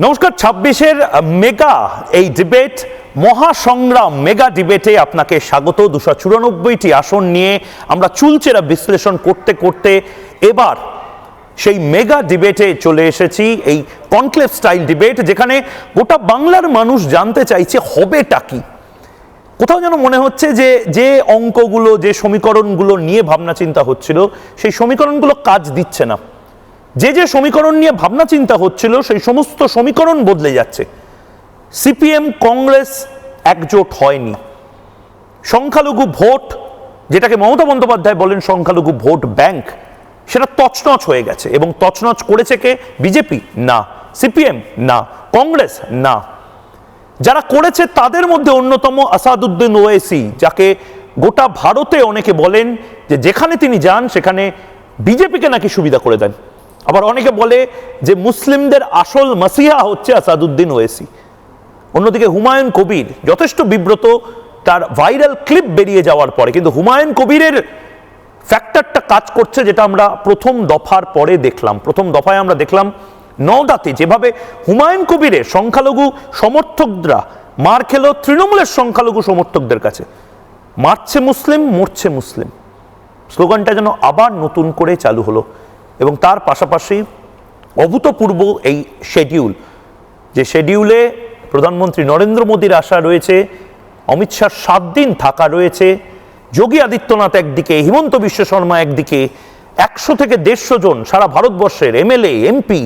নমস্কার। ২৬-এর মেগা এই debate, মহাসংগ্রাম mega ডিবেটে আপনাকে স্বাগত। ২৯৪টি আসন নিয়ে আমরা চুলচেরা বিশ্লেষণ করতে করতে এবার সেই মেগা ডিবেটে চলে এসেছি, এই কনক্লেভ স্টাইল ডিবেট, যেখানে গোটা বাংলার মানুষ জানতে চাইছে হবেটা কি। কোথাও যেন মনে হচ্ছে যে যে অঙ্কগুলো, যে সমীকরণগুলো নিয়ে ভাবনা চিন্তা হচ্ছিল, সেই সমীকরণগুলো কাজ দিচ্ছে না। যে যে সমীকরণ নিয়ে ভাবনা চিন্তা হচ্ছিল সেই সমস্ত সমীকরণ বদলে যাচ্ছে। সিপিএম কংগ্রেস একজোট হয়নি। সংখ্যালঘু ভোট, যেটাকে মমতা বন্দ্যোপাধ্যায় বলেন সংখ্যালঘু ভোট ব্যাংক, সেটা তছনছ হয়ে গেছে। এবং তছনছ করেছে কে? বিজেপি না, সিপিএম না, কংগ্রেস না। যারা করেছে তাদের মধ্যে অন্যতম আসাদুদ্দিন ওয়েসি, যাকে গোটা ভারতে অনেকে বলেন যে যেখানে তিনি যান সেখানে বিজেপিকে নাকি সুবিধা করে দেন। আবার অনেকে বলে যে মুসলিমদের আসল মাসিহা হচ্ছে আসাদুদ্দিন ওয়েসি। অন্যদিকে হুমায়ুন কবির যথেষ্ট বিব্রত তার ভাইরাল ক্লিপ বেরিয়ে যাওয়ার পরে, কিন্তু হুমায়ুন কবিরের ফ্যাক্টরটা কাজ করছে, যেটা আমরা প্রথম দফার পরে দেখলাম। প্রথম দফায় আমরা দেখলাম নওদাতে যেভাবে হুমায়ুন কবিরের সংখ্যালঘু সমর্থকরা মার খেল তৃণমূলের সংখ্যালঘু সমর্থকদের কাছে। মারছে মুসলিম, মরছে মুসলিম, স্লোগানটা যেন আবার নতুন করে চালু হলো। এবং তার পাশাপাশি অভূতপূর্ব এই শেডিউল, যে শেডিউলে প্রধানমন্ত্রী নরেন্দ্র মোদীর আসা রয়েছে, অমিত শাহর 7 দিন থাকা রয়েছে, যোগী আদিত্যনাথ একদিকে, হিমন্ত বিশ্ব শর্মা একদিকে, 100 থেকে 150 জন সারা ভারতবর্ষের এমএলএ এমপি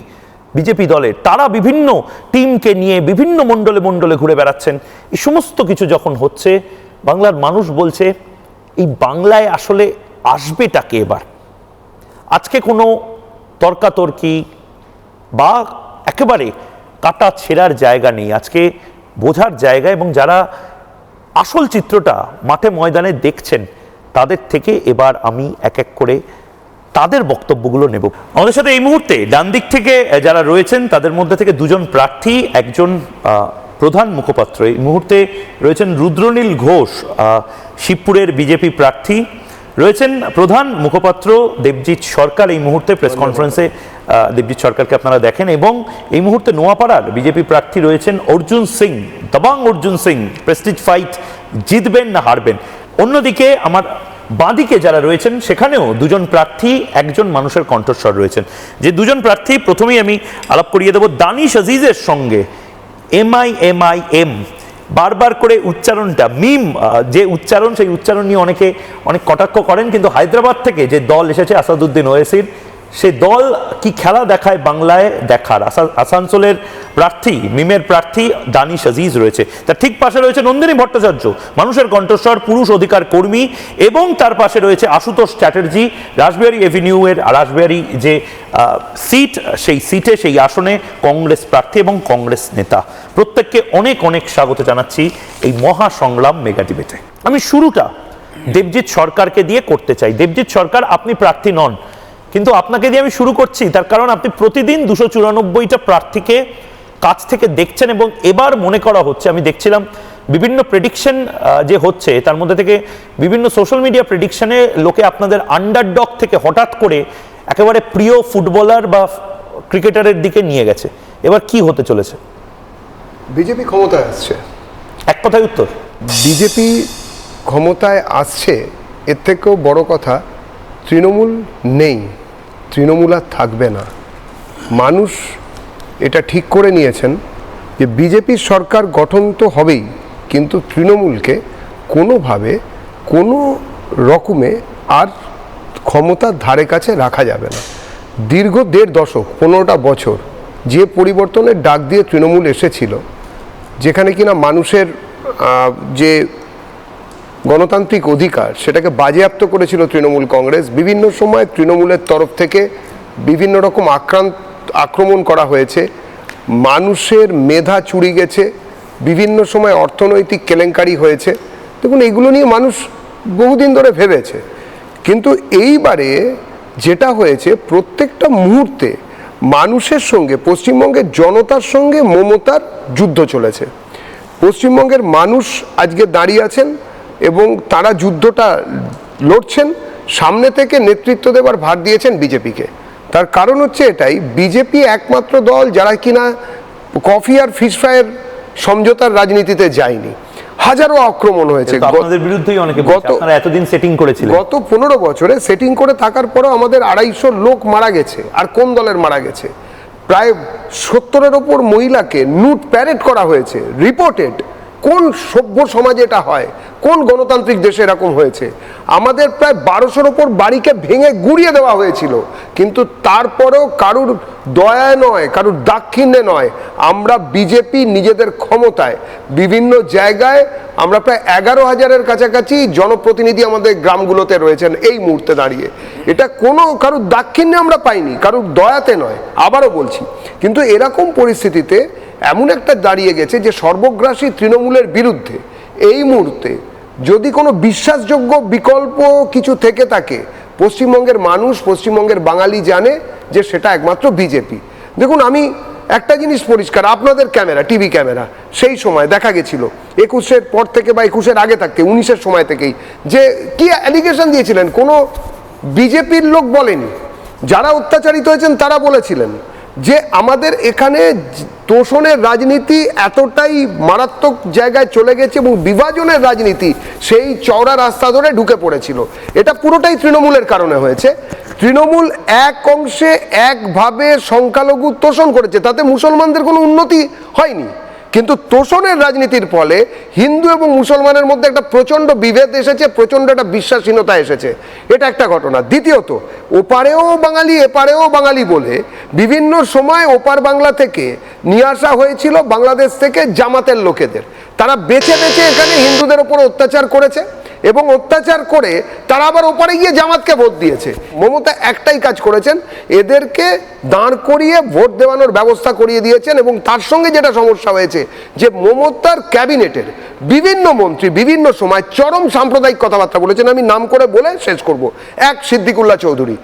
বিজেপি দলের, তারা বিভিন্ন টিমকে নিয়ে বিভিন্ন মণ্ডলে মণ্ডলে ঘুরে বেড়াচ্ছেন। এই সমস্ত কিছু যখন হচ্ছে, বাংলার মানুষ বলছে এই বাংলায় আসলে আসবেটাকে এবার। আজকে কোনো তর্কাতর্কি বা একেবারে কাটা ছেঁড়ার জায়গা নেই, আজকে বোঝার জায়গা। এবং যারা আসল চিত্রটা মাঠে ময়দানে দেখছেন তাদের থেকে এবার আমি এক এক করে তাদের বক্তব্যগুলো নেব। আমাদের সাথে এই মুহূর্তে ডান দিক থেকে যারা রয়েছেন তাদের মধ্যে থেকে 2 জন প্রার্থী, একজন প্রধান মুখপাত্র। এই মুহূর্তে রয়েছেন রুদ্রনীল ঘোষ, শিবপুরের বিজেপি প্রার্থী। রয়েছেন প্রধান মুখপাত্র দেবজিৎ সরকার, এই মুহূর্তে প্রেস কনফারেন্সে দেবজিৎ সরকারকে আপনারা দেখেন। এবং এই মুহূর্তে নোয়াপাড়ার বিজেপি প্রার্থী রয়েছেন অর্জুন সিং, দবাং অর্জুন সিং। প্রেস্টিজ ফাইট, জিতবেন না হারবেন। অন্যদিকে আমার বাঁদিকে যারা রয়েছেন সেখানেও 2 জন প্রার্থী, একজন মানুষের কণ্ঠস্বর রয়েছেন। যে 2 জন প্রার্থী, প্রথমেই আমি আলাপ করিয়ে দেব দানিশ আজিজের সঙ্গে। MIM বারবার করে উচ্চারণটা, মিম যে উচ্চারণ, সেই উচ্চারণ নিয়ে অনেকে অনেক কটাক্ষ করেন, কিন্তু হায়দ্রাবাদ থেকে যে দল এসেছে আসাদুদ্দিন ওয়েসির, সে দল কি খেলা দেখায় বাংলায় দেখার। আসানসোলের প্রার্থী, মিমের প্রার্থী দানিশ আজিজ রয়েছে। তার ঠিক পাশে রয়েছে নন্দিনী ভট্টাচার্য, মানুষের কণ্ঠস্বর, পুরুষ অধিকার কর্মী। এবং তার পাশে রয়েছে আশুতোষ চ্যাটার্জি, রাসবিহারী এভিনিউয়ের রাসবিহারী যে সিট, সেই সিটে, সেই আসনে কংগ্রেস প্রার্থী এবং কংগ্রেস নেতা। প্রত্যেককে অনেক অনেক স্বাগত জানাচ্ছি এই মহাসংগ্রাম মেগা ডিবেটে। আমি শুরুটা দেবজিৎ সরকারকে দিয়ে করতে চাই। দেবজিৎ সরকার, আপনি প্রার্থী নন, কিন্তু আপনাকে দিয়ে আমি শুরু করছি তার কারণ আপনি প্রতিদিন 294টা প্রার্থীকে কাছ থেকে দেখছেন। এবং এবার মনে করা হচ্ছে, আমি দেখছিলাম বিভিন্ন প্রেডিকশন যে হচ্ছে, তার মধ্যে থেকে বিভিন্ন সোশ্যাল মিডিয়া প্রেডিকশনে লোকে আপনাদের আন্ডারডগ থেকে হঠাৎ করে একেবারে প্রিয় ফুটবলার বা ক্রিকেটারের দিকে নিয়ে গেছে। এবার কি হতে চলেছে? বিজেপি ক্ষমতায় আসছে, এক কথায় উত্তর। বিজেপি ক্ষমতায় আসছে। এর থেকেও বড় কথা, তৃণমূল নেই, তৃণমূল আর থাকবে না। মানুষ এটা ঠিক করে নিয়েছেন যে বিজেপির সরকার গঠন তো হবেই, কিন্তু তৃণমূলকে কোনোভাবে কোনো রকমে আর ক্ষমতার ধারে কাছে রাখা যাবে না। দীর্ঘ 1.5 দশক, 15টা বছর যে পরিবর্তনের ডাক দিয়ে তৃণমূল এসেছিল, যেখানে কিনা মানুষের যে গণতান্ত্রিক অধিকার সেটাকে বাজেয়াপ্ত করেছিল তৃণমূল কংগ্রেস। বিভিন্ন সময় তৃণমূলের তরফ থেকে বিভিন্ন রকম আক্রমণ করা হয়েছে, মানুষের মেধা চুরি গেছে, বিভিন্ন সময় অর্থনৈতিক কেলেঙ্কারি হয়েছে। দেখুন, এইগুলো নিয়ে মানুষ বহুদিন ধরে ভেবেছে। কিন্তু এইবারে যেটা হয়েছে, প্রত্যেকটা মুহূর্তে মানুষের সঙ্গে, পশ্চিমবঙ্গের জনতার সঙ্গে মমতার যুদ্ধ চলেছে। পশ্চিমবঙ্গের মানুষ আজকে দাঁড়িয়ে আছেন এবং তারা যুদ্ধটা লড়ছেন। সামনে থেকে নেতৃত্ব দেবার ভার দিয়েছেন বিজেপিকে। তার কারণ হচ্ছে এটাই, বিজেপি একমাত্র দল যারা কিনা কফি আর ফিশ ফ্রাইয়ের সমঝোতার রাজনীতিতে যায়নি। হাজারো আক্রমণ হয়েছে। তো আপনাদের বিরুদ্ধেই অনেকে বলছে, আপনারা এতদিন সেটিং করেছিলেন। গত 15 বছরে সেটিং করে থাকার পরেও আমাদের 250 লোক মারা গেছে। আর কোন দলের মারা গেছে? প্রায় 70-এর ওপর মহিলাকে নুট প্যারেড করা হয়েছে, রিপোর্টেড। কোন সভ্য সমাজে এটা হয়? কোন গণতান্ত্রিক দেশে এরকম হয়েছে? আমাদের প্রায় 1200-র ওপর বাড়িকে ভেঙে গুড়িয়ে দেওয়া হয়েছিল, কিন্তু তারপরেও কারুর দয়ায় নয়, কারুর দাক্ষিণ্যে নয়, আমরা বিজেপি নিজেদের ক্ষমতায় বিভিন্ন জায়গায় আমরা প্রায় 11,000-এর কাছাকাছি জনপ্রতিনিধি আমাদের গ্রামগুলোতে রয়েছেন এই মুহূর্তে দাঁড়িয়ে। এটা কোনো কারুর দাক্ষিণ্যে আমরা পাইনি, কারুর দয়াতে নয়, আবারও বলছি। কিন্তু এরকম পরিস্থিতিতে এমন একটা দাঁড়িয়ে গেছে যে সর্বগ্রাসী তৃণমূলের বিরুদ্ধে এই মুহূর্তে যদি কোনো বিশ্বাসযোগ্য বিকল্প কিছু থেকে থাকে, পশ্চিমবঙ্গের মানুষ, পশ্চিমবঙ্গের বাঙালি জানে যে সেটা একমাত্র বিজেপি। দেখুন, আমি একটা জিনিস পরিষ্কার, আপনাদের ক্যামেরা, টিভি ক্যামেরা সেই সময় দেখা গেছিল 21-এর পর থেকে বা 21-এর আগে থাকতে, 19-এর সময় থেকেই যে কি অ্যালিগেশন দিয়েছিলেন, কোনো বিজেপির লোক বলেনি। যারা অত্যাচারিত হয়েছেন তারা বলেছিলেন যে আমাদের এখানে তোষণের রাজনীতি এতটাই মারাত্মক জায়গায় চলে গেছে এবং বিভাজনের রাজনীতি সেই চওড়া রাস্তা ধরে ঢুকে পড়েছিল। এটা পুরোটাই তৃণমূলের কারণে হয়েছে। তৃণমূল এক অংশে একভাবে সংখ্যালঘু তোষণ করেছে, তাতে মুসলমানদের কোনো উন্নতি হয়নি। কিন্তু তোষণের রাজনীতির ফলে হিন্দু এবং মুসলমানের মধ্যে একটা প্রচণ্ড বিভেদ এসেছে, প্রচণ্ড একটা বিশ্বাসহীনতা এসেছে। এটা একটা ঘটনা। দ্বিতীয়ত, ওপারেও বাঙালি এপারেও বাঙালি বলে বিভিন্ন সময় ওপার বাংলা থেকে নিয়ে আসা হয়েছিল বাংলাদেশ থেকে জামাতের লোকেদের। তারা বেছে বেছে এখানে হিন্দুদের ওপর অত্যাচার করেছে এবং অত্যাচার করে তারা আবার ওপারে গিয়ে জামাতকে ভোট দিয়েছে। মমতা একটাই কাজ করেছেন, এদেরকে দাঁড় করিয়ে ভোট দেওয়ানোর ব্যবস্থা করিয়ে দিয়েছেন। এবং তার সঙ্গে যেটা সমস্যা হয়েছে যে মমতার ক্যাবিনেটের বিভিন্ন মন্ত্রী বিভিন্ন সময় চরম সাম্প্রদায়িক কথাবার্তা বলেছেন। আমি নাম করে বলে শেষ করব। এক সিদ্দিকুল্লাহ চৌধুরী,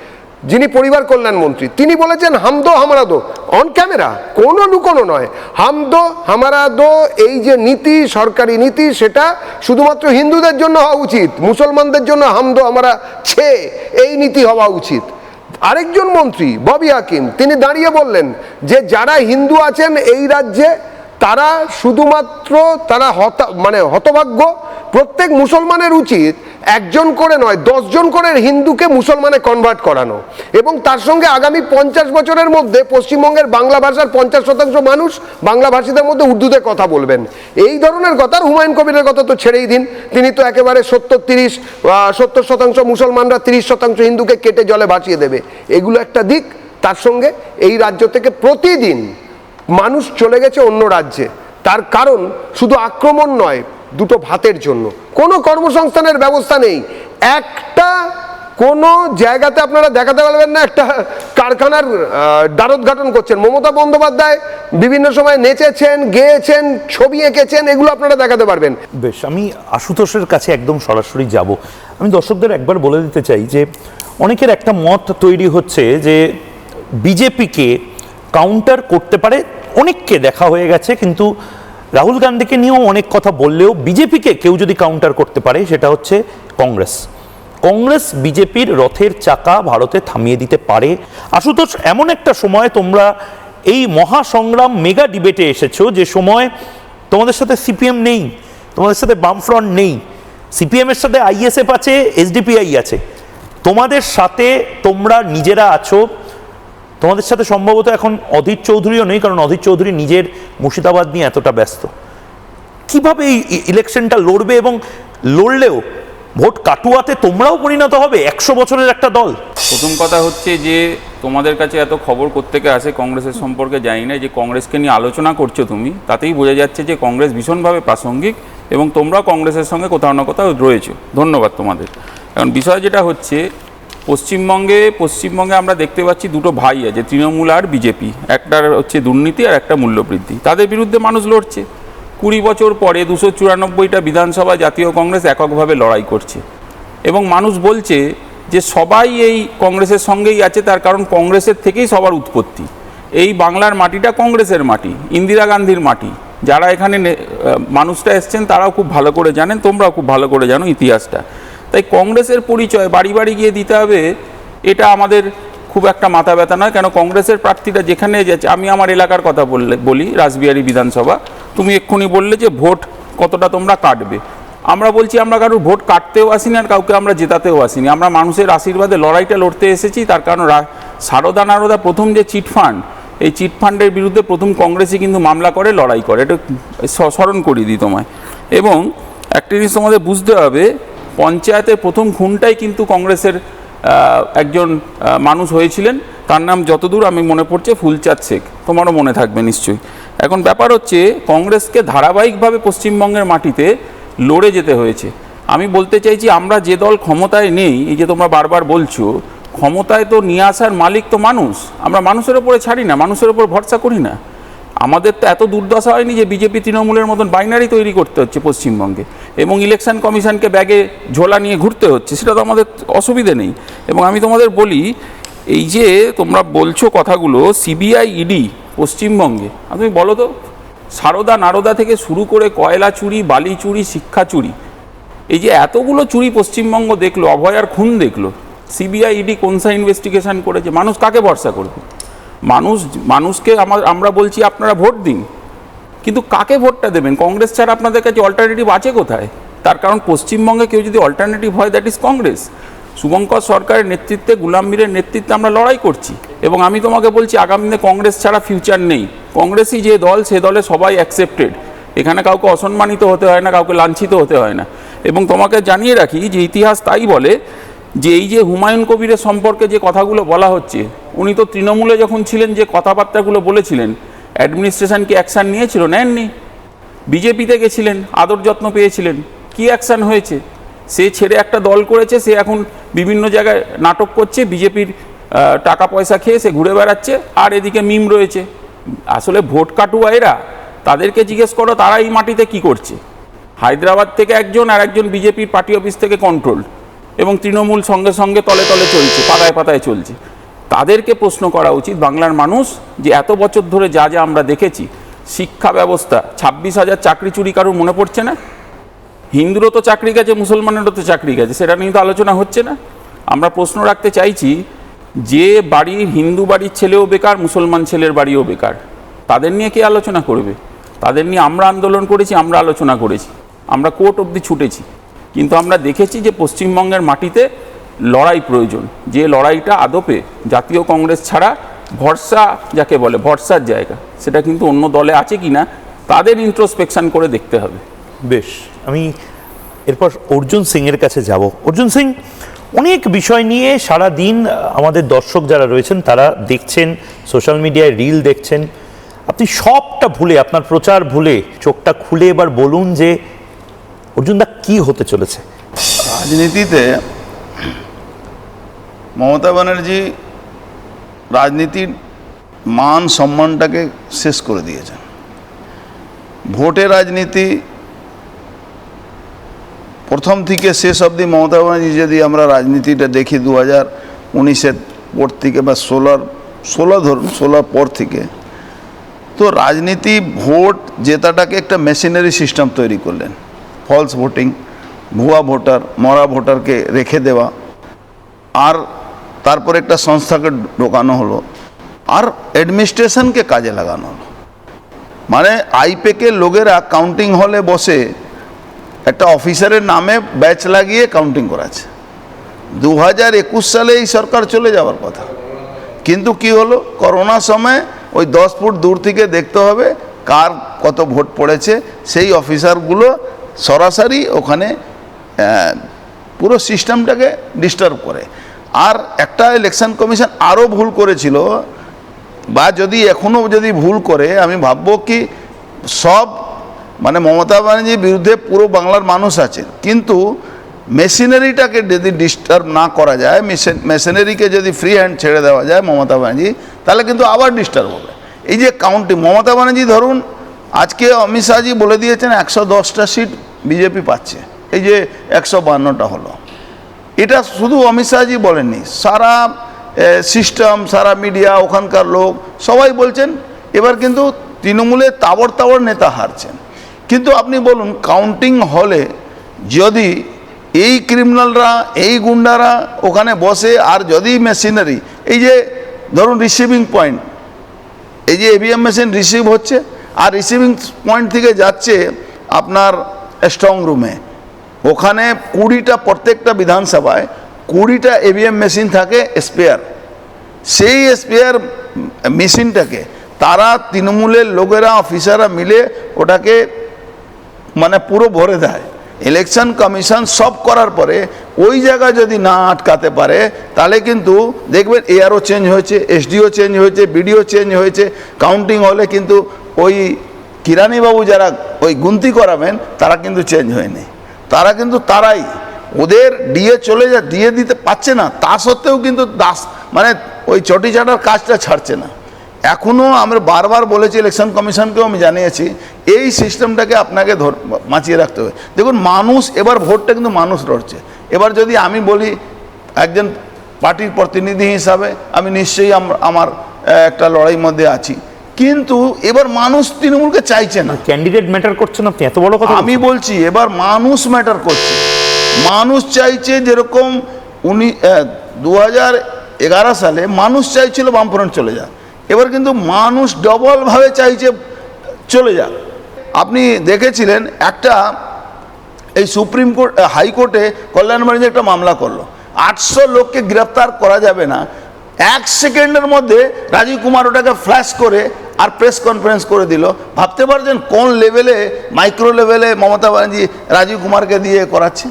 যিনি পরিবার কল্যাণ মন্ত্রী, তিনি বলেছেন হামদো হামারা দো, অন ক্যামেরা, কোনো লুকোনো নয়। হামদো হামারা দো এই যে নীতি, সরকারি নীতি, সেটা শুধুমাত্র হিন্দুদের জন্য হওয়া উচিত, মুসলমানদের জন্য হামদো হামারা ছে এই নীতি হওয়া উচিত। আরেকজন মন্ত্রী ববি হাকিম, তিনি দাঁড়িয়ে বললেন যে যারা হিন্দু আছেন এই রাজ্যে তারা শুধুমাত্র তারা হতভাগ্য, প্রত্যেক মুসলমানের উচিত একজন করে নয় 10 জন করে হিন্দুকে মুসলমানে কনভার্ট করানো। এবং তার সঙ্গে আগামী 50 বছরের মধ্যে পশ্চিমবঙ্গের বাংলা ভাষার 50% মানুষ বাংলা ভাষীদের মধ্যে উর্দুতে কথা বলবেন। এই ধরনের কথা, হুমায়ুন কবিরের কথা তো ছেড়েই দিন, তিনি তো একেবারে 70% মুসলমানরা 30% হিন্দুকে কেটে জলে ভাসিয়ে দেবে। এগুলো একটা দিক। তার সঙ্গে এই রাজ্য থেকে প্রতিদিন মানুষ চলে গেছে অন্য রাজ্যে, তার কারণ শুধু আক্রমণ নয়, দুটো ভাতের জন্য। কোনো কর্মসংস্থানের ব্যবস্থা নেই। একটা কোনো জায়গাতে আপনারা দেখাতে পারবেন না একটা কারখানার দ্বারোদ্ঘাটন করছেন। মমতা বন্দ্যোপাধ্যায় বিভিন্ন সময় নেচেছেন, গেয়েছেন, ছবি এঁকেছেন, এগুলো আপনারা দেখাতে পারবেন। বেশ, আমি আশুতোষের কাছে একদম সরাসরি যাব। আমি দর্শকদের একবার বলে দিতে চাই যে অনেকের একটা মত তৈরি হচ্ছে যে বিজেপিকে কাউন্টার করতে পারে, অনেককে দেখা হয়ে গেছে, কিন্তু রাহুল গান্ধীকে নিয়েও অনেক কথা বললেও বিজেপিকে কেউ যদি কাউন্টার করতে পারে সেটা হচ্ছে কংগ্রেস। কংগ্রেস বিজেপির রথের চাকা ভারতে থামিয়ে দিতে পারে। আশুতোষ, এমন একটা সময় তোমরা এই মহাসংগ্রাম মেগা ডিবেটে এসেছো যে সময় তোমাদের সাথে সিপিএম নেই, তোমাদের সাথে বামফ্রন্ট নেই, সিপিএমের সাথে আইএসএফ আছে, এসডিপিআই আছে, তোমাদের সাথে তোমরা নিজেরা আছো। তোমাদের সাথে সম্ভবত এখন অধীর চৌধুরীও নেই, কারণ অধীর চৌধুরী নিজের মুর্শিদাবাদ নিয়ে এতটা ব্যস্ত। কিভাবে এই ইলেকশনটা লড়বে এবং লড়লেও ভোট কাটুয়াতে তোমরাও পরিণত হবে 100 বছরের একটা দল? প্রথম কথা হচ্ছে যে তোমাদের কাছে এত খবর কোত্থেকে আসে কংগ্রেসের সম্পর্কে জানি না, যে কংগ্রেসকে নিয়ে আলোচনা করছো তুমি, তাতেই বোঝা যাচ্ছে যে কংগ্রেস ভীষণভাবে প্রাসঙ্গিক এবং তোমরা কংগ্রেসের সঙ্গে কোথাও না কোথাও রয়েছো। ধন্যবাদ তোমাদের। এখন বিষয় যেটা হচ্ছে পশ্চিমবঙ্গে আমরা দেখতে পাচ্ছি দুটো ভাই আছে, তৃণমূল আর বিজেপি। একটার হচ্ছে দুর্নীতি আর একটা মূল্যবৃদ্ধি। তাদের বিরুদ্ধে মানুষ লড়ছে। 20 বছর পরে 294টা বিধানসভা জাতীয় কংগ্রেস এককভাবে লড়াই করছে এবং মানুষ বলছে যে সবাই এই কংগ্রেসের সঙ্গেই আছে, তার কারণ কংগ্রেসের থেকেই সবার উৎপত্তি। এই বাংলার মাটিটা কংগ্রেসের মাটি, ইন্দিরা গান্ধীর মাটি। যারা এখানে মানুষটা এসছেন তারাও খুব ভালো করে জানেন, তোমরাও খুব ভালো করে জানো ইতিহাসটা। তাই কংগ্রেসের পরিচয় বাড়ি বাড়ি গিয়ে দিতে হবে, এটা আমাদের খুব একটা মাথা ব্যথা নয়, কেন কংগ্রেসের প্রার্থীরা যেখানে যাচ্ছে, আমি আমার এলাকার কথা বলি রাসবিহারী বিধানসভা, তুমি এক্ষুনি বললে যে ভোট কতটা তোমরা কাটবে। আমরা বলছি আমরা কারোর ভোট কাটতেও আসিনি আর কাউকে আমরা জেতাতেও আসিনি, আমরা মানুষের আশীর্বাদে লড়াইটা লড়তে এসেছি। তার কারণ সারদা নারদা প্রথম যে চিটফান্ড, এই চিটফান্ডের বিরুদ্ধে প্রথম কংগ্রেসই কিন্তু মামলা করে, লড়াই করে, এটা স্মরণ করিয়ে দিই তোমায়। এবং একটা জিনিস তোমাদের বুঝতে হবে, পঞ্চায়েতের প্রথম খুনটাই কিন্তু কংগ্রেসের একজন মানুষ হয়েছিলেন, তার নাম যতদূর আমি মনে পড়ছে ফুলচাঁদ শেখ, তোমারও মনে থাকবে নিশ্চয়ই। এখন ব্যাপার হচ্ছে কংগ্রেসকে ধারাবাহিকভাবে পশ্চিমবঙ্গের মাটিতে লড়ে যেতে হয়েছে। আমি বলতে চাইছি আমরা যে দল ক্ষমতায় নেই, এই যে তোমরা বারবার বলছো, ক্ষমতায় তো নিয়ে আসার মালিক তো মানুষ, আমরা মানুষের ওপরে ছাড়ি না, মানুষের ওপর ভরসা করি না। আমাদের তো এত দুর্দশা হয়নি যে বিজেপি তৃণমূলের মতন বাইনারি তৈরি করতে হচ্ছে পশ্চিমবঙ্গে এবং ইলেকশন কমিশনকে ব্যাগে ঝোলা নিয়ে ঘুরতে হচ্ছে, সেটা তো আমাদের অসুবিধে নেই। এবং আমি তোমাদের বলি, এই যে তোমরা বলছো কথাগুলো, সিবিআই ইডি পশ্চিমবঙ্গে, তুমি বলো তো, সারদা নারদা থেকে শুরু করে কয়লা চুরি, বালি চুরি, শিক্ষা চুরি, এই যে এতগুলো চুরি পশ্চিমবঙ্গ দেখলো, অভয়ার খুন দেখলো, সিবিআই ইডি কোনসা ইনভেস্টিগেশন করেছে, মানুষ কাকে ভরসা করবে? মানুষকে আমরা বলছি আপনারা ভোট দিন, কিন্তু কাকে ভোটটা দেবেন? কংগ্রেস ছাড়া আপনাদের কাছে অল্টারনেটিভ আছে কোথায়? তার কারণ পশ্চিমবঙ্গে কেউ যদি অল্টারনেটিভ হয়, দ্যাট ইজ কংগ্রেস। শুভঙ্কর সরকারের নেতৃত্বে, গুলাম মীরের নেতৃত্বে আমরা লড়াই করছি এবং আমি তোমাকে বলছি আগামী দিনে কংগ্রেস ছাড়া ফিউচার নেই। কংগ্রেসই যে দল, সে দলে সবাই অ্যাকসেপ্টেড, এখানে কাউকে অসম্মানিত হতে হয় না, কাউকে লাঞ্ছিত হতে হয় না। এবং তোমাকে জানিয়ে রাখি যে ইতিহাস তাই বলে যে এই যে হুমায়ুন কবিরের সম্পর্কে যে কথাগুলো বলা হচ্ছে, উনি তো তৃণমূলে যখন ছিলেন যে কথাবার্তাগুলো বলেছিলেন, অ্যাডমিনিস্ট্রেশন কি অ্যাকশান নিয়েছিল? নেননি। বিজেপিতে গেছিলেন, আদর যত্ন পেয়েছিলেন, কি অ্যাকশান হয়েছে? সে ছেড়ে একটা দল করেছে, সে এখন বিভিন্ন জায়গায় নাটক করছে, বিজেপির টাকা পয়সা খেয়ে সে ঘুরে বেড়াচ্ছে, আর এদিকে মিম রয়েছে। আসলে ভোট কাটুয়া এরা, তাদেরকে জিজ্ঞেস করো তারা এই মাটিতে কি করছে। হায়দ্রাবাদ থেকে একজন, আর একজন বিজেপির পার্টি অফিস থেকে কন্ট্রোল, এবং তৃণমূল সঙ্গে সঙ্গে তলে তলে চলছে, পাতায় পাতায় চলছে। তাদেরকে প্রশ্ন করা উচিত বাংলার মানুষ, যে এত বছর ধরে যা যা আমরা দেখেছি, শিক্ষা ব্যবস্থা, 26,000 চাকরি চুরি কারোর মনে পড়ছে না? হিন্দুরও তো চাকরি গেছে, মুসলমানেরও তো চাকরি গেছে, সেটা নিয়ে তো আলোচনা হচ্ছে না। আমরা প্রশ্ন রাখতে চাইছি, যে বাড়ির হিন্দু বাড়ির ছেলেও বেকার, মুসলমান ছেলের বাড়িও বেকার, তাদের নিয়ে কে আলোচনা করবে? তাদের নিয়ে আমরা আন্দোলন করেছি, আমরা আলোচনা করেছি, আমরা কোর্ট অবধি ছুটেছি, কিন্তু আমরা দেখেছি যে পশ্চিমবঙ্গের মাটিতে লড়াই প্রয়োজন, যে লড়াইটা আদপে জাতীয় কংগ্রেস ছাড়া ভরসা, যাকে বলে ভরসার জায়গা, সেটা কিন্তু অন্য দলে আছে কি না তাদের ইন্ট্রোস্পেকশন করে দেখতে হবে। বেশ, আমি এরপর অর্জুন সিংয়ের কাছে যাব। অর্জুন সিং, অনেক বিষয় নিয়ে সারা দিন আমাদের দর্শক যারা রয়েছেন তারা দেখছেন, সোশ্যাল মিডিয়ায় রিল দেখছেন, আপনি সবটা ভুলে, আপনার প্রচার ভুলে চোখটা খুলে এবার বলুন যে অর্জুনদা কি হতে চলেছে? রাজনীতিতে মমতা ব্যানার্জি রাজনীতির মান সম্মানটাকে শেষ করে দিয়েছেন। ভোটের রাজনীতি প্রথম থেকে শেষ অবধি মমতা ব্যানার্জি, যদি আমরা রাজনীতিটা দেখি 2019-এর পর থেকে বা 16 পর থেকে, তো রাজনীতি ভোট জেতাটাকে একটা মেশিনারি সিস্টেম তৈরি করলেন। ফলস ভোটিং, ভুয়া ভোটার, মরা ভোটারকে রেখে দেওয়া, আর তারপর একটা সংস্থাকে ঢোকানো হলো, আর অ্যাডমিনিস্ট্রেশনকে কাজে লাগানো হলো। মানে আইপ্যাকের লোকেরা কাউন্টিং হলে বসে একটা অফিসারের নামে ব্যাচ লাগিয়ে কাউন্টিং করাচ্ছে। 2021 সালে এই সরকার চলে যাওয়ার কথা, কিন্তু কি হলো, করোনার সময় ওই 10 ফুট দূর থেকে দেখতে হবে কার কত ভোট পড়েছে, সেই অফিসারগুলো সরাসরি ওখানে পুরো সিস্টেমটাকে ডিস্টার্ব করে। আর একটা ইলেকশন কমিশন আরও ভুল করেছিল, বা যদি এখনও যদি ভুল করে, আমি ভাববো কি সব মানে মমতা ব্যানার্জির বিরুদ্ধে পুরো বাংলার মানুষ আছে, কিন্তু মেশিনারিটাকে যদি ডিস্টার্ব না করা যায়, মেশিনারিকে যদি ফ্রি হ্যান্ড ছেড়ে দেওয়া যায় মমতা ব্যানার্জি, তাহলে কিন্তু আবার ডিস্টার্ব হবে। এই যে কাউন্টিং, মমতা ব্যানার্জি ধরুন আজকে অমিত শাহজি বলে দিয়েছেন 110টা সিট বিজেপি পাচ্ছে, এই যে 152টা হলো, এটা শুধু অমিত শাহজি বলেননি, সারা সিস্টেম, সারা মিডিয়া, ওখানকার লোক সবাই বলছেন। এবার কিন্তু তৃণমূলের তাবড় নেতা হারছেন। কিন্তু আপনি বলুন, কাউন্টিং হলে যদি এই ক্রিমিনালরা, এই গুন্ডারা ওখানে বসে, আর যদি মেশিনারি এই যে ধরুন রিসিভিং পয়েন্ট, এই যে ইভিএম মেশিন রিসিভ হচ্ছে আর রিসিভিং পয়েন্ট থেকে যাচ্ছে আপনার স্ট্রং রুমে, ওখানে 20টা প্রত্যেকটা বিধানসভায় 20টা ইভিএম মেশিন থাকে স্পেয়ার। সেই স্পেয়ার মেশিনটাকে তারা তৃণমূলের লোকেরা অফিসাররা মিলে ওটাকে মানে পুরো ভরে দেয়। ইলেকশন কমিশন সব করার পরে ওই জায়গা যদি না আটকাতে পারে তাহলে কিন্তু দেখবেন এআরও চেঞ্জ হয়েছে, এসডিও চেঞ্জ হয়েছে, বিডিও চেঞ্জ হয়েছে, কাউন্টিং হলে কিন্তু ওই কিরানিবাবু যারা ওই গুনতি করাবেন তারা কিন্তু চেঞ্জ হয়নি। তারা কিন্তু তারাই ওদের ডিএ দিতে পারছে না, তা সত্ত্বেও কিন্তু মানে ওই চটি চাটার কাজটা ছাড়ছে না। এখনও আমরা বারবার বলেছি, ইলেকশন কমিশনকেও আমি জানিয়েছি, এই সিস্টেমটাকে আপনাকে বাঁচিয়ে রাখতে হবে। দেখুন মানুষ এবার ভোটটা কিন্তু মানুষ লড়ছে। এবার যদি আমি বলি একজন পার্টির প্রতিনিধি হিসাবে আমি নিশ্চয়ই আমার একটা লড়াইয়ের মধ্যে আছি, কিন্তু এবার মানুষ তৃণমূলকে চাইছে না। ক্যান্ডিডেট ম্যাটার করছে না, এত বড় কথা আমি বলছি এবার মানুষ ম্যাটার করছে। মানুষ চাইছে, যেরকম 2011 সালে মানুষ চাইছিল বামফ্রন্ট চলে যাক, এবার কিন্তু মানুষ ডবলভাবে চাইছে চলে যাক। আপনি দেখেছিলেন একটা এই সুপ্রিম কোর্ট হাইকোর্টে কল্যাণবাড়ি একটা মামলা করলো, 800 লোককে গ্রেপ্তার করা যাবে না, 1 সেকেন্ডের মধ্যে রাজীব কুমার ওটাকে ফ্ল্যাশ করে আর প্রেস কনফারেন্স করে দিল। ভাবতে পারছেন কোন লেভেলে, মাইক্রো লেভেলে মমতা ব্যানার্জি রাজীব কুমারকে দিয়ে করাচ্ছে।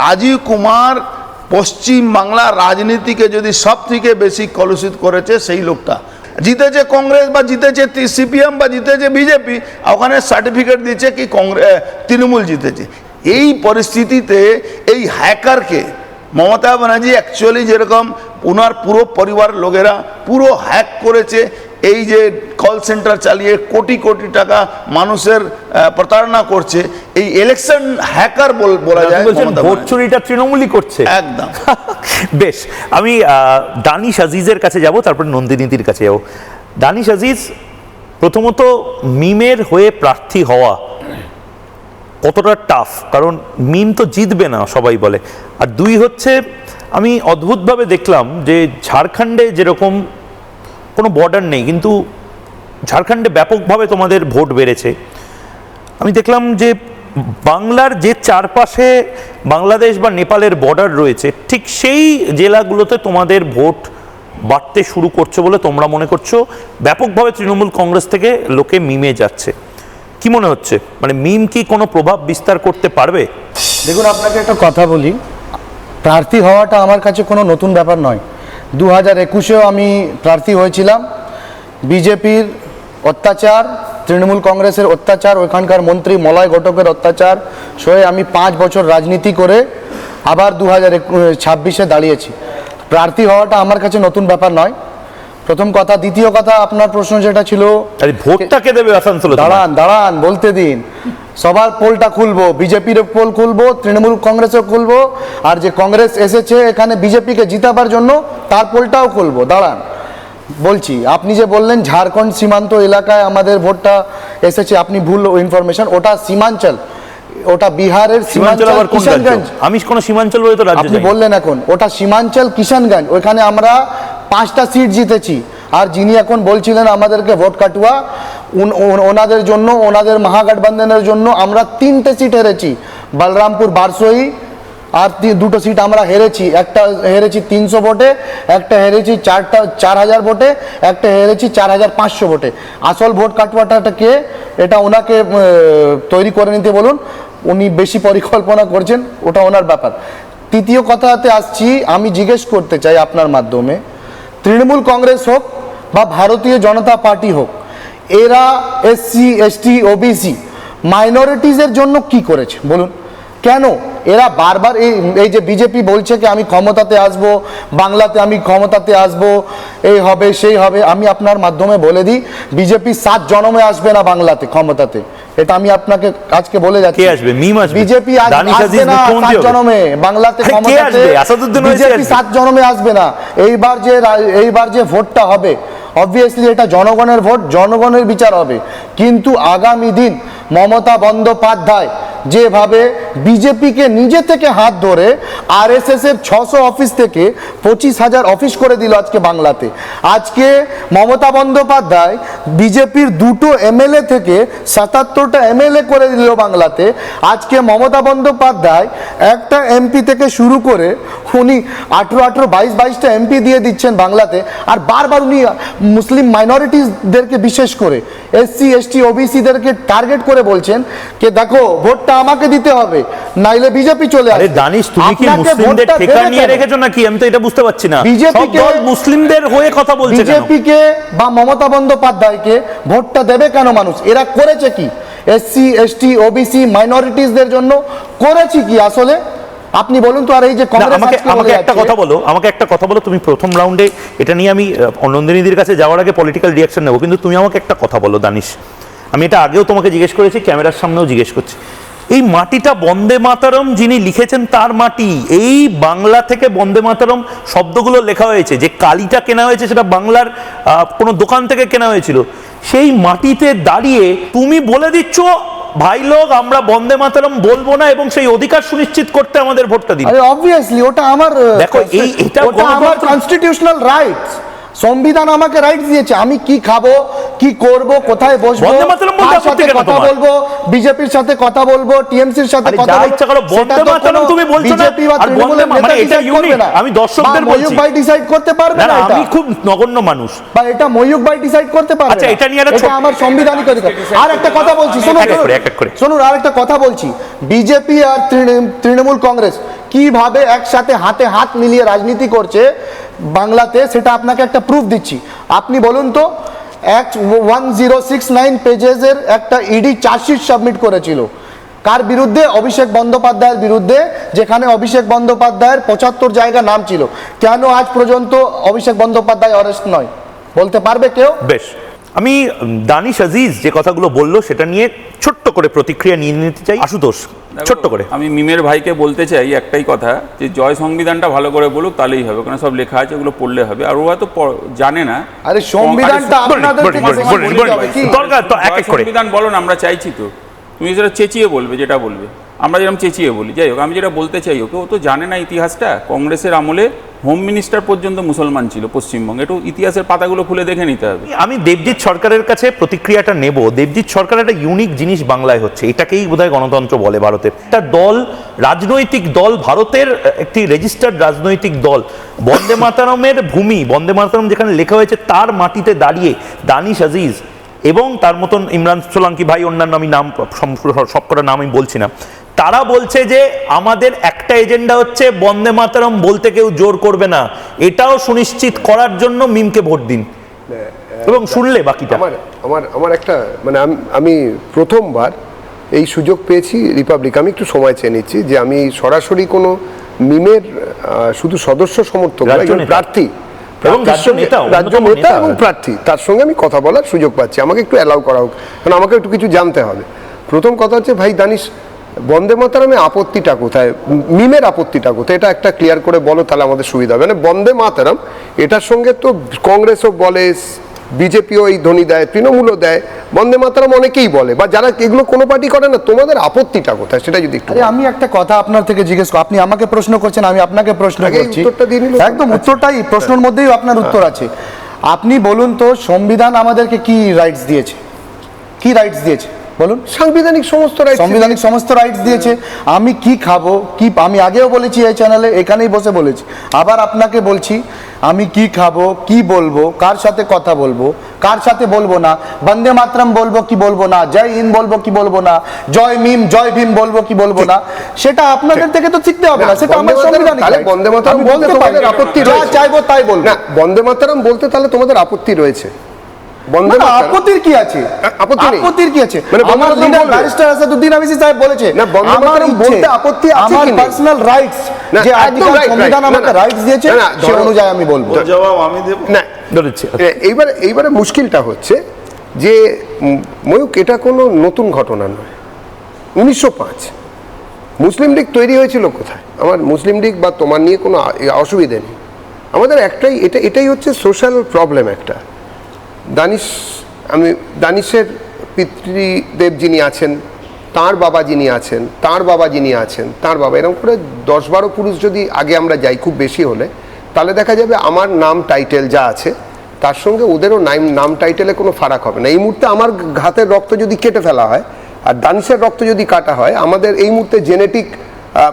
রাজীব কুমার পশ্চিম বাংলার রাজনীতিকে যদি সব থেকে বেশি কলুষিত করেছে সেই লোকটা। জিতেছে কংগ্রেস বা জিতেছে সিপিএম বা জিতেছে বিজেপি, ওখানে সার্টিফিকেট দিচ্ছে কি তৃণমূল জিতেছে। এই পরিস্থিতিতে এই হ্যাকারকে মমতা ব্যানার্জি অ্যাকচুয়ালি যেরকম ওনার পুরো পরিবার লোকেরা পুরো হ্যাক করেছে, এই যে কল সেন্টার চালিয়ে কোটি কোটি টাকা মানুষের প্রতারণা করছে, এই ইলেকশন হ্যাকার বলা যায়। ভোট চুরিটা তৃণমূলই করছে একদম। বেশ, আমি দানিশ আজিজের কাছে যাব, তারপর নন্দিনীতির কাছে যাব। দানিশ আজিজ, প্রথমত মিমের হয়ে প্রার্থী হওয়া কতটা টাফ, কারণ মিম তো জিতবে না সবাই বলে। আর 2 হচ্ছে, আমি অদ্ভুতভাবে দেখলাম যে ঝাড়খণ্ডে যেরকম কোনো বর্ডার নেই, কিন্তু ঝাড়খণ্ডে ব্যাপকভাবে তোমাদের ভোট বেড়েছে। আমি দেখলাম যে বাংলার যে চারপাশে বাংলাদেশ বা নেপালের বর্ডার রয়েছে, ঠিক সেই জেলাগুলোতে তোমাদের ভোট বাড়তে শুরু করছে বলে তোমরা মনে করছো। ব্যাপকভাবে তৃণমূল কংগ্রেস থেকে লোকে মিমে যাচ্ছে, কি মনে হচ্ছে? মানে মিম কি কোনো প্রভাব বিস্তার করতে পারবে? দেখুন, আপনাকে একটা কথা বলি, প্রার্থী হওয়াটা আমার কাছে কোনো নতুন ব্যাপার নয়। 2021-এও আমি প্রার্থী হয়েছিলাম। বিজেপির অত্যাচার, তৃণমূল কংগ্রেসের অত্যাচার, ওইখানকার মন্ত্রী মলয় ঘটকের অত্যাচার সয়ে আমি 5 বছর রাজনীতি করে আবার 2026-এ দাঁড়িয়েছি। প্রার্থী হওয়াটা আমার কাছে নতুন ব্যাপার নয়, প্রথম কথা। দ্বিতীয় কথা, আপনার প্রশ্ন যেটা ছিল ভোটটাকে দেবে আসানসোলে, দাঁড়ান বলতে দিন। সবার পোলটা খুলবো, বিজেপির পোল খুলবো, তৃণমূল কংগ্রেসও খুলবো, আর যে কংগ্রেস এসেছে এখানে বিজেপিকে জিতাবার জন্য তার পোলটাও খুলবো। দাঁড়ান বলছি, আপনি যে বললেন ঝাড়খণ্ড সীমান্ত এলাকায় আমাদের ভোটটা এসেছে, আপনি ভুল ইনফরমেশন। ওটা সীমাঞ্চল, ওটা বিহারের সীমাঞ্চল কিষানগঞ্জ। আমি কোনো সীমাঞ্চল বলে তো আপনি বললেন এখন, ওটা সীমাঞ্চল কিষানগঞ্জ, ওইখানে আমরা 5টা সিট জিতেছি। আর যিনি এখন বলছিলেন আমাদেরকে ভোট কাটুয়া, ওনাদের জন্য, ওনাদের মহাগঠবন্ধনের জন্য আমরা 3টে সিট হেরেছি, বলরামপুর বারসোই, আর 2টো সিট আমরা হেরেছি। একটা হেরেছি 300 ভোটে, একটা হেরেছি 4000 ভোটে, একটা হেরেছি 4500 ভোটে। আসল ভোট কাটুয়াটা কে, এটা ওনাকে তৈরি করে নিতে বলুন, উনি বেশি পরিকল্পনা করছেন, ওটা ওনার ব্যাপার। তৃতীয় কথাতে আসছি, আমি জিজ্ঞেস করতে চাই আপনার মাধ্যমে, তৃণমূল কংগ্রেস হোক বা ভারতীয় জনতা পার্টি হোক, এরা এসসি এসটি ওবিসি মাইনরিটিজের জন্য কি করেছে বলুন? কেন এরা বারবার এই যে বিজেপি বলছে কি আমি ক্ষমতাতে আসব, বাংলাতে আমি ক্ষমতাতে আসব, এই হবে সেই হবে, আমি আপনার মাধ্যমে বলে দিই, বিজেপি 7 জন্মে আসবে না বাংলাতে ক্ষমতাতে, এটা আমি আপনাকে আজকে বলে যাচ্ছি। বিজেপি আসবে না 7 জন্মে বাংলাতে ক্ষমতাতে, বিজেপি 7 জন্মে আসবে না। এইবার যে ভোটটা হবে, অবভিয়াসলি এটা জনগণের ভোট, জনগণের বিচার হবে। কিন্তু আগামী দিন মমতা বন্দ্যোপাধ্যায় যেভাবে বিজেপিকে নিজে থেকে হাত ধরে আরএসএস এর 600 অফিস থেকে 25,000 অফিস করে দিল আজকে বাংলাতে। আজকে মমতা বন্দ্যোপাধ্যায় বিজেপির দুটো এমএলএ থেকে 77টা এমএলএ করে দিল বাংলাতে। আজকে মমতা বন্দ্যোপাধ্যায় একটা এমপি থেকে শুরু করে উনি 22টা এমপি দিয়ে দিচ্ছেন বাংলাতে। আর বারবার উনি মুসলিম মাইনরিটিসদেরকে বিশেষ করে এসসি এসটি ওবিসিদেরকে টার্গেট করে বলছেন যে দেখো ভোটটা আমাকে দিতে হবে নাইলে বিজেপি চলে আরে আসবে। দানিশ, তুমি কি আপনাকে মুসলিমদের ভোটটা ঠেকা দেবে নিয়ে কেন? রেখেছো নাকি? আমি তো এটা বুঝতে পারছি না। বিজেপিকে- সব দল মুসলিমদের হয়ে কথা বলছে কেন? বিজেপিকে বা মমতা বন্দ্যোপাধ্যায়কে ভোটটা দেবে কেন মানুষ? এরা করেছে কি? এসসি এসটি ওবিসি মাইনরিটিসদের জন্য করেছে কি আসলে? আপনি বলুন তো। আর এই যে না, কংগ্রেস আমাকে আজকে আমাকে বলে একটা যাচ্ছে- কথা বলো, আমাকে একটা কথা বলো। তুমি প্রথম রাউন্ডে এটা নিয়ে আমি নন্দিনীদের কাছে যাওয়ার আগে পলিটিক্যাল রিয়াকশন নেবো, কিন্তু তুমি আমাকে একটা কথা বলো দানিশ। আমি এটা আগেও তোমাকে জিজ্ঞেস করেছি, ক্যামেরার সামনেও জিজ্ঞেস করছি। এই মাটিটা বন্দে মাতরম যিনি লিখেছেন তার মাটি। এই বাংলা থেকে বন্দে মাতরম শব্দগুলো লেখা হয়েছে, যে কালিটা কেনা হয়েছে সেটা বাংলার কোনো দোকান থেকে কেনা হয়েছিল। সেই মাটিতে দাঁড়িয়ে তুমি বলে দিচ্ছ ভাই লোক আমরা বন্দে মাতরম বলবো না, এবং সেই অধিকার সুনিশ্চিত করতে আমাদের ভোটটা দিন। আরে অবভিয়াসলি ওটা আমার দেখো, এটা ওটা আমার গণতন্ত্র। Constitutional rights. সংবিধান আমাকে রাইটস দিয়েছে, আমি কি খাবো, কি করব, কোথায় বসবো, বন্দে মাতরম বলতে কার আপত্তি সাথে কেন কথা তোমার? বলবো, বিজেপির সাথে কথা বলবো, টিএমসির সাথে আরে কথা যা বলবো। ইচ্ছা করো, বন্দে সেটা তো মাতরম কোনো তুমি বলছো না, বিজেপি বা আর তৃণমূলের বন্দে- মানে নেতা এটা decide unique, করবে না। আমি দর্শকদের বা ময়ূক বলছি। ভাই ডিসাইড করতে পারবে না না না, এটা। আমি খুব নগণ্য মানুষ। বা এটা ময়ূক ভাই ডিসাইড করতে পারবে আচ্ছা, না। এটা নিয়ে একটা এটা আমার সাংবিধানিক অধিকার। আর একটা কথা বলছি, শুনুন এক এক করে, এক এক করে। শুনুন, আর একটা কথা বলছি। বিজেপি আর তৃণমূল কংগ্রেস কিভাবে একসাথে হাতে হাত মিলিয়ে রাজনীতি করছে বাংলাতে, সেটা আপনাকে একটা প্রুফ দিচ্ছি। আপনি বলুন তো, 1069 পেজেসের একটা ইডি চার্জশিট সাবমিট করেছিল কার বিরুদ্ধে? অভিষেক বন্দ্যোপাধ্যায়ের বিরুদ্ধে, যেখানে অভিষেক বন্দ্যোপাধ্যায়ের 75 জায়গা নাম ছিল। কেন আজ পর্যন্ত অভিষেক বন্দ্যোপাধ্যায় অরেস্ট নয় বলতে পারবে কেউ? বেশ, আমি দানিশ আজিজ যে কথাগুলো বললো সেটা নিয়ে ছোট্ট করে প্রতিক্রিয়া নিয়ে নিতে চাই। আশুতোষ, ছোট্ট করে। আমি মিমের ভাইকে বলতে চাই একটাই কথা, যে জয় সংবিধানটা ভালো করে বলুক তাহলেই হবে, কারণ সব লেখা আছে, ওগুলো পড়লে হবে। আর ওরা তো জানে না। আরে সংবিধানটা আরে, আপনাদের বলুন, থেকে বলুন, প্রমাণ বলুন, করতে বলুন, হবে কি? দরকার তো এক এক করে। সংবিধান বলো না, আমরা চাইছি তো। তুমি যেটা চেঁচিয়ে বলবে, যেটা বলবে, আমরা যেরকম চেঁচিয়ে বলি। যাই হোক, আমি যেটা বলতে চাই, ওকে ও তো জানে না ইতিহাসটা। কংগ্রেসের আমলে হোম মিনিস্টার পর্যন্ত মুসলমান ছিল পশ্চিমবঙ্গে। একটু ইতিহাসের পাতাগুলো খুলে দেখে নিতে হবে। আমি দেবজিৎ সরকারের কাছে প্রতিক্রিয়াটা নেব। দেবজিৎ সরকার একটা ইউনিক জিনিস বাংলায় হচ্ছে, এটাকেই বোধহয় গণতন্ত্র বলে ভারতে। একটা দল, রাজনৈতিক দল, ভারতের একটি রেজিস্টার্ড রাজনৈতিক দল, বন্দে মাতরমের ভূমি, বন্দে মাতরম যেখানে লেখা হয়েছে তার মাটিতে দাঁড়িয়ে দানিশ আজিজ এবং তার মতন ইমরান সোলাঙ্কি ভাই, অন্যান্য আমি নাম সবকটা নাম আমি বলছি না, তারা বলছে যে আমাদের একটা এজেন্ডা হচ্ছে বন্দে মাতরম বলতে কেউ জোর করবে না, এটাও সুনিশ্চিত করার জন্য মিমকে ভোট দিন। এবং শুনলে বাকিটা। আমার একটা মানে আমি প্রথমবার এই সুযোগ পেয়েছি রিপাবলিক। আমি একটু সময় চেয়ে নিচ্ছি যে আমি সরাসরি কোনো মিমের শুধু সদস্য সমর্থক নয়, একজন রাজ্য নেতা। প্রার্থী এবং রাজ্য নেতাও, রাজ্য অন্যতম নেতা নেতা। এবং প্রার্থী, তার সঙ্গে আমি কথা বলার সুযোগ পাচ্ছি। আমাকে একটু অ্যালাউ করা হোক, কারণ আমাকে একটু কিছু জানতে হবে। প্রথম কথা হচ্ছে, ভাই দানিশ, বন্দে মাতরমে আপত্তিটা কোথায়, মিমের আপত্তিটা কোথায়, এটা একটা ক্লিয়ার করে বলো, তাহলে আমাদের সুবিধা হবে। মানে বন্দে মাতরম এটার সঙ্গে তো কংগ্রেসও বলে, বিজেপিও এই ধ্বনি দেয়, তৃণমূলও দেয়, বন্দে মাতরম অনেকেই বলে, বা যারা এগুলো কোনো পার্টি করে না। তোমাদের আপত্তিটা কোথায়, সেটা যদি একটু আরে আমি একটা কথা আপনার থেকে জিজ্ঞেস করব, আপনি আমাকে প্রশ্ন করছেন, আমি আপনাকে প্রশ্ন আগে করছি। উত্তরটা দিয়ে নিলে একদম উত্তরটাই, প্রশ্নের মধ্যেই আপনার উত্তর আছে। আপনি বলুন তো, সংবিধান আমাদেরকে কি রাইটস দিয়েছে? কি রাইটস দিয়েছে বলুন? সাংবিধানিক সমস্ত রাইট, সংবিধানিক সমস্ত রাইটস দিয়েছে। আমি কি খাবো, কি, আমি আগেও বলেছি এই চ্যানেলে, এখানেই বসে বলেছি, আবার আপনাকে বলছি, আমি কি খাবো, কি বলবো, কার সাথে কথা বলবো, কার সাথে বলবো না, বন্দে মাতরম বলবো কি বলবো না, জয় হিন্দ বলবো কি বলবো না, জয় মিম জয় ভীম বলবো কি বলবো না, সেটা আপনাদের থেকে তো শিখতে হবে না, সেটা আমার সাংবিধানিক তাহলে rights। বন্দে মাতরম আমি বলতে বলতে পারি, তোমাদের আপত্তি যা রয়েছে? চাইবো তাই বলবো। না, বন্দে মাতরম বলতে তাহলে তোমাদের আপত্তি রয়েছে? বন্দে না, মাতরম আপত্তির কি আছে? আপত্তি নেই? আপত্তির কি আছে? মানে বন্দে আমার মাতরম লিডার বলবে? ব্যারিস্টার আসাদুদ্দিন আবিসি সাহেব বলেছে, না, বন্দে আমার মাতরম ইচ্ছে, বলতে আপত্তি আছে আমার কি নেই? পার্সোনাল রাইটস, না, যে একদম আর্টিকেল right, সংবিধান right, আমাকে না, না, রাইটস দিয়েছে, না, না, সে ধরো- অনুযায়ী আমি বলবো। জবাব আমি দেব না, ধরেছি। এইবারে মুশকিলটা হচ্ছে যে ময়ূক, এটা কোনো নতুন ঘটনা নয়। 1905 মুসলিম লীগ তৈরি হয়েছিল কোথায়? আমার মুসলিম লীগ বা তোমার নিয়ে কোনো অসুবিধে নেই। আমাদের একটাই, এটাই হচ্ছে সোশ্যাল প্রবলেম একটা। দানিশের পিতৃদেব যিনি আছেন, তাঁর বাবা যিনি আছেন, তাঁর বাবা যিনি আছেন, তাঁর বাবা, এরকম করে 10-12 পুরুষ যদি আগে আমরা যাই খুব বেশি হলে, তাহলে দেখা যাবে আমার নাম টাইটেল যা আছে তার সঙ্গে ওদেরও নাম টাইটেলে কোনো ফারাক হবে না। এই মুহূর্তে আমার হাতের রক্ত যদি কেটে ফেলা হয় আর দানিশের রক্ত যদি কাটা হয়, আমাদের এই মুহূর্তে জেনেটিক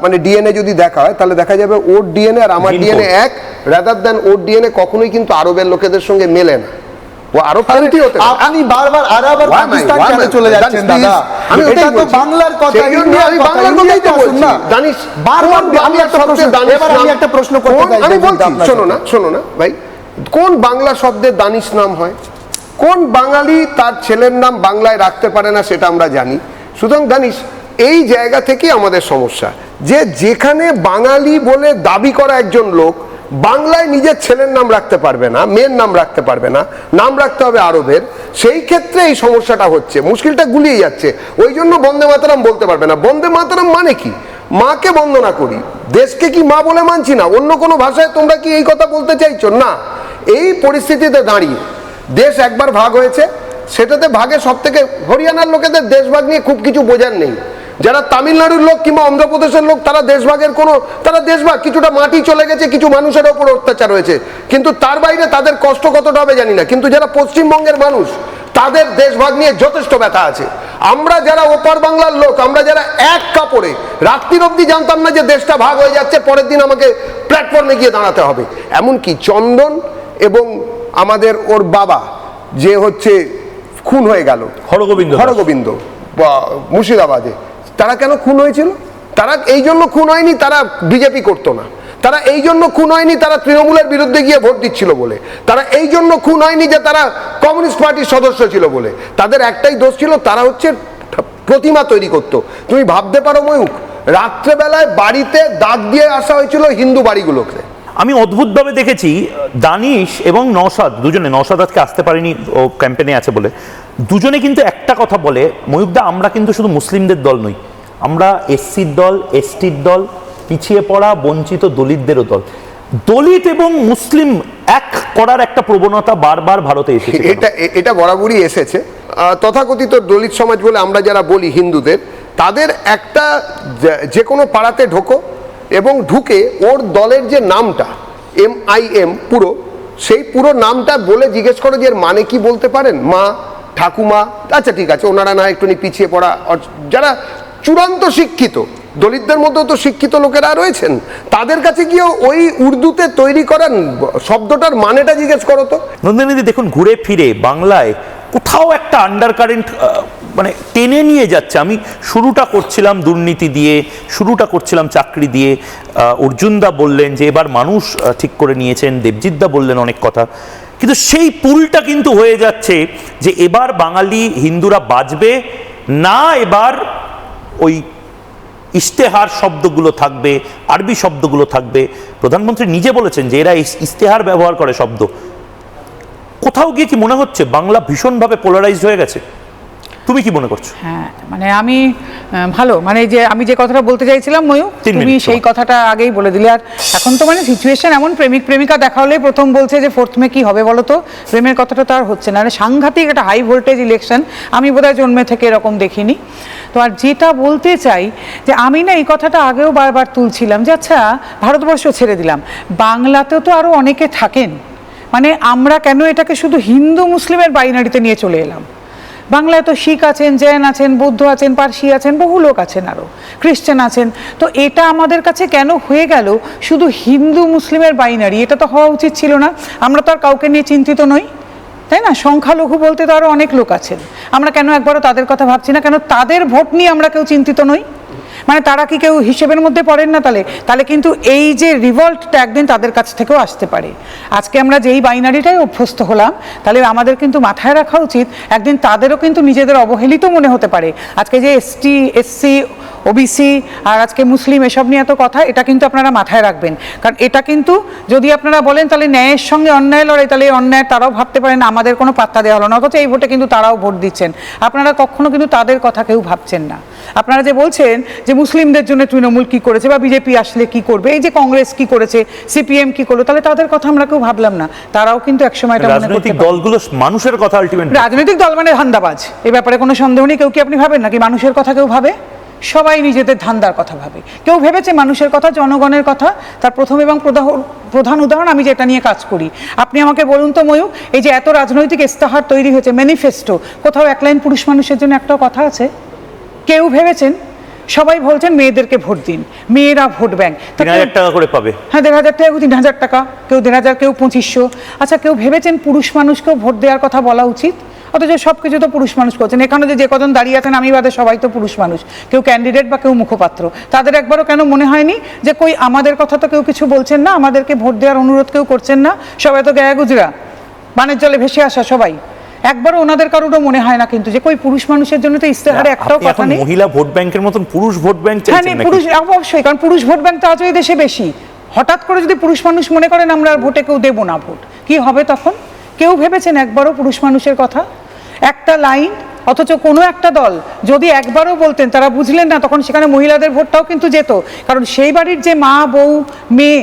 মানে ডিএনএ যদি দেখা হয়, তাহলে দেখা যাবে ওর ডিএনএ আর আমার ডিএনএ এক, রাদার দ্যান ওর ডিএনএ কখনোই কিন্তু আরবের লোকেদের সঙ্গে মেলে না। ও আরব কান্ট্রি হতে পারে। আপনি বারবার আরব আর পাকিস্তান কেন চলে যাচ্ছেন দাদা? আমি এটা তো বাংলার কথা, আমি বাংলার কথাই তো বলছি। দানিশ বারবার আমি একটা প্রশ্ন করতে চাই, আমি বলছি, শোনো না ভাই, কোন বাংলা শব্দে দানিশ নাম হয়? কোন বাঙালি তার ছেলের নাম বাংলায় রাখতে পারে না সেটা আমরা জানি। সুতরাং দানিশ, এই জায়গা থেকেই আমাদের সমস্যা, যে যেখানে বাঙালি বলে দাবি করা একজন লোক বাংলায় নিজের ছেলের নাম রাখতে পারবে না, মেয়ের নাম রাখতে পারবে না, নাম রাখতে হবে আরবের, সেই ক্ষেত্রে এই সমস্যাটা হচ্ছে, মুশকিলটা গুলিয়ে যাচ্ছে। ওই জন্য বন্দে মাতরম বলতে পারবে না। বন্দে মাতরম মানে কি? মাকে বন্দনা করি, দেশকে কি মা বলে মানছি না? অন্য কোনো ভাষায় তোমরা কি এই কথা বলতে চাইছো? না। এই পরিস্থিতিতে দাঁড়িয়ে দেশ একবার ভাগ হয়েছে, সেটাতে ভাগে সব থেকে হরিয়ানার লোকেদের দেশভাগ নিয়ে খুব কিছু বোঝার নেই। যারা তামিলনাড়ুর লোক কিংবা অন্ধ্রপ্রদেশের লোক, তারা দেশভাগের তারা দেশভাগ, কিছুটা মাটি চলে গেছে, কিছু মানুষের ওপর অত্যাচার হয়েছে, কিন্তু তার বাইরে তাদের কষ্ট কতটা হবে জানি না। কিন্তু যারা পশ্চিমবঙ্গের মানুষ, তাদের দেশভাগ নিয়ে যথেষ্ট ব্যথা আছে। আমরা যারা ওপার বাংলার লোক, আমরা যারা এক কাপড়ে রাত্রির অবধি জানতাম না যে দেশটা ভাগ হয়ে যাচ্ছে, পরের দিন আমাকে প্ল্যাটফর্মে গিয়ে দাঁড়াতে হবে। এমনকি চন্দন এবং আমাদের ওর বাবা যে হচ্ছে খুন হয়ে গেল, হরগোবিন্দ মুর্শিদাবাদে, তারা কেন খুন হয়েছিল? তারা এই জন্য খুন হয়নি তারা বিজেপি করতো না, তারা এই জন্য খুন হয়নি তারা তৃণমূলের বিরুদ্ধে গিয়ে ভোট দিচ্ছিল বলে, তারা এই জন্য খুন হয়নি যে তারা কমিউনিস্ট পার্টির সদস্য ছিল বলে। তাদের একটাই দোষ ছিল, তারা হচ্ছে প্রতিমা তৈরি করতো। তুমি ভাবতে পারো ময়ূক, রাত্রেবেলায় বাড়িতে দাগ দিয়ে আসা হয়েছিল হিন্দু বাড়িগুলোকে। আমি অদ্ভুতভাবে দেখেছি দানিশ এবং নওশাদ, দুজনে, নওশাদ আজকে আসতে পারেনি, ও ক্যাম্পেনে আছে বলে, দুজনে কিন্তু একটা কথা বলে, ময়ূকদা আমরা কিন্তু শুধু মুসলিমদের দল নই, আমরা এসসির দল, এসটির দল, পিছিয়ে পড়া বঞ্চিত দলিতদেরও দল। দলিত এবং মুসলিম এক করার একটা প্রবণতা বারবার ভারতে এসেছে। এটা বরাবরই এসেছে। তথাকথিত দলিত সমাজ বলে আমরা যারা বলি হিন্দুদের, তাদের একটা যে কোনো পাড়াতে ঢোকো এবং ঢুকে ওর দলের যে নামটা MIM পুরো, সেই পুরো নামটা বলে জিজ্ঞেস করো যে এর মানে কি বলতে পারেন? মা, ঠাকুমা, আচ্ছা ঠিক আছে, ওনারা না একটু পিছিয়ে পড়া, যারা চূড়ান্ত শিক্ষিত, দলিতদের মধ্যেও তো শিক্ষিত লোকেরা রয়েছেন, তাদের কাছে গিয়ে ওই উর্দুতে তৈরি করা শব্দটার মানেটা জিজ্ঞেস করো তো। নন্দিনীদি দেখুন, ঘুরে ফিরে বাংলায় কোথাও একটা আন্ডার কারেন্ট মানে টেনে নিয়ে যাচ্ছে। আমি শুরুটা করছিলাম দুর্নীতি দিয়ে, শুরুটা করছিলাম চাকরি দিয়ে, অর্জুনদা বললেন যে এবার মানুষ ঠিক করে নিয়েছেন, দেবজিৎদা বললেন অনেক কথা, কিন্তু সেই পুলটা কিন্তু হয়ে যাচ্ছে যে এবার বাঙালি হিন্দুরা বাঁচবে না, এবার ওই ইশতেহার শব্দগুলো থাকবে, আরবি শব্দগুলো থাকবে। প্রধানমন্ত্রী নিজে বলেছেন যে এরা ইশতেহার ব্যবহার করে শব্দ। কোথাও গিয়ে কি মনে হচ্ছে বাংলা ভীষণভাবে পোলারাইজড হয়ে গেছে? তুমি কি মনে করছো? হ্যাঁ, মানে আমি ভালো, মানে যে আমি যে কথাটা বলতে চাইছিলাম ময়ূক, তুমি সেই কথাটা আগেই বলে দিলে। আর এখন তো মানে সিচুয়েশন এমন, প্রেমিক প্রেমিকা দেখা হলে প্রথম বলছে যে 4th মে কি হবে বলো তো, প্রেমের কথাটা তো আর হচ্ছে না। মানে সাংঘাতিক একটা হাই ভোল্টেজ ইলেকশন, আমি বোধহয় জন্মে থেকে এরকম দেখিনি। তো আর যেটা বলতে চাই যে আমি না এই কথাটা আগেও বারবার তুলছিলাম যে আচ্ছা ভারতবর্ষ ছেড়ে দিলাম, বাংলাতেও তো আরও অনেকে থাকেন, মানে আমরা কেন এটাকে শুধু হিন্দু মুসলিমের বাইনারিতে নিয়ে চলে এলাম? বাংলায় তো শিখ আছেন, জৈন আছেন, বৌদ্ধ আছেন, পার্সি আছেন, বহু লোক আছেন, আরও খ্রিস্টান আছেন। তো এটা আমাদের কাছে কেন হয়ে গেল শুধু হিন্দু মুসলিমের বাইনারি? এটা তো হওয়া উচিত ছিল না। আমরা তো আর কাউকে নিয়ে চিন্তিত নই, তাই না? সংখ্যালঘু বলতে তো আরও অনেক লোক আছেন, আমরা কেন একবারও তাদের কথা ভাবছি না? কেন তাদের ভোট নিয়ে আমরা কেউ চিন্তিত নই? মানে তারা কি কেউ হিসেবের মধ্যে পড়েন না? তাহলে কিন্তু এই যে রিভল্টটা একদিন তাদের কাছ থেকেও আসতে পারে। আজকে আমরা যেই বাইনারিটাই অভ্যস্ত হলাম, তাহলে আমাদের কিন্তু মাথায় রাখা উচিত একদিন তাদেরও কিন্তু নিজেদের অবহেলিত মনে হতে পারে। আজকে যে ST, SC, OBC আর আজকে মুসলিম এসব নিয়ে এত কথা, এটা কিন্তু আপনারা মাথায় রাখবেন। কারণ এটা কিন্তু যদি আপনারা বলেন তাহলে ন্যায়ের সঙ্গে অন্যায় লড়াই, তাহলে এই অন্যায় তারাও ভাবতে পারেন আমাদের কোনো পাত্তা দেওয়া হলো না, অথচ এই ভোটে কিন্তু তারাও ভোট দিচ্ছেন। আপনারা কখনো কিন্তু তাদের কথা কেউ ভাবছেন না। আপনারা যে বলছেন যে মুসলিমদের জন্য তৃণমূল কি করেছে বা বিজেপি আসলে কি করবে, এই যে কংগ্রেস কি করেছে, সিপিএম কি করলো, তাহলে তাদের কথা আমরা কেউ ভাবলাম না? তারাও কিন্তু একসময় এটা মনে করতে রাজনৈতিক পারে। দলগুলো মানুষের কথা আলটিমেটলি, রাজনৈতিক দল মানে ধান্দাবাজ, এই ব্যাপারে কোনো সন্দেহ নেই। কেউ কি আপনি ভাবেন নাকি মানুষের কথা কেউ ভাবে? সবাই নিজেদের ধান্দার কথা ভাবে। কেউ ভেবেছে মানুষের কথা, জনগণের কথা? তার প্রথম এবং প্রধান উদাহরণ আমি যেটা নিয়ে কাজ করি। আপনি আমাকে বলুন তো ময়ূর, এই যে এত রাজনৈতিক ইস্তাহার তৈরি হয়েছে, ম্যানিফেস্টো, কোথাও এক লাইন পুরুষ মানুষের জন্য একটাও কথা আছে? কেউ ভেবেছেন? সবাই বলছেন মেয়েদেরকে ভোট দিন, মেয়েরা ভোট ব্যাংক। 3000 টাকা করে পাবে। হ্যাঁ, 1500 টাকা, 3000 টাকা, কেউ 1500, কেউ 2500। আচ্ছা, কেউ ভেবেছেন পুরুষ মানুষকেও ভোট দেওয়ার কথা বলা উচিত? অথচ সব কিছু তো পুরুষ মানুষ করছেন। এখানে যে কজন দাঁড়িয়ে আছেন আমি বাদে সবাই তো পুরুষ মানুষ, কেউ ক্যান্ডিডেট বা কেউ মুখপাত্র। তাদের একবারও কেন মনে হয়নি যে কই আমাদের কথা তো কেউ কিছু বলছেন না, আমাদেরকে ভোট দেওয়ার অনুরোধ কেউ করছেন না? সবাই তো গায়ে গুজরা, বানের জলে ভেসে আসা সবাই। একবারও ওনাদের কারোরও মনে হয় না কিন্তু যে কই পুরুষ মানুষের জন্য তো ইস্তেহারে একটাও আপনি কথা এখন নেই। মহিলা ভোট ব্যাংকের মতন পুরুষ ভোট ব্যাংক হ্যাঁ, চাইছেন নাকি? পুরুষ অবশ্যই, কারণ পুরুষ ভোট ব্যাংক তো আজও এই দেশে বেশি। হঠাৎ করে যদি পুরুষ মানুষ মনে করেন আমরা আর ভোটে কেউ দেবো না ভোট, কি হবে তখন? কেউ ভেবেছেন একবারও পুরুষ মানুষের কথা? একটা লাইন, অথচ কোনো একটা দল যদি একবারও বলতেন, তারা বুঝলেন না, তখন সেখানে মহিলাদের ভোটটাও কিন্তু যেত। কারণ সেই বাড়ির যে মা, বউ, মেয়ে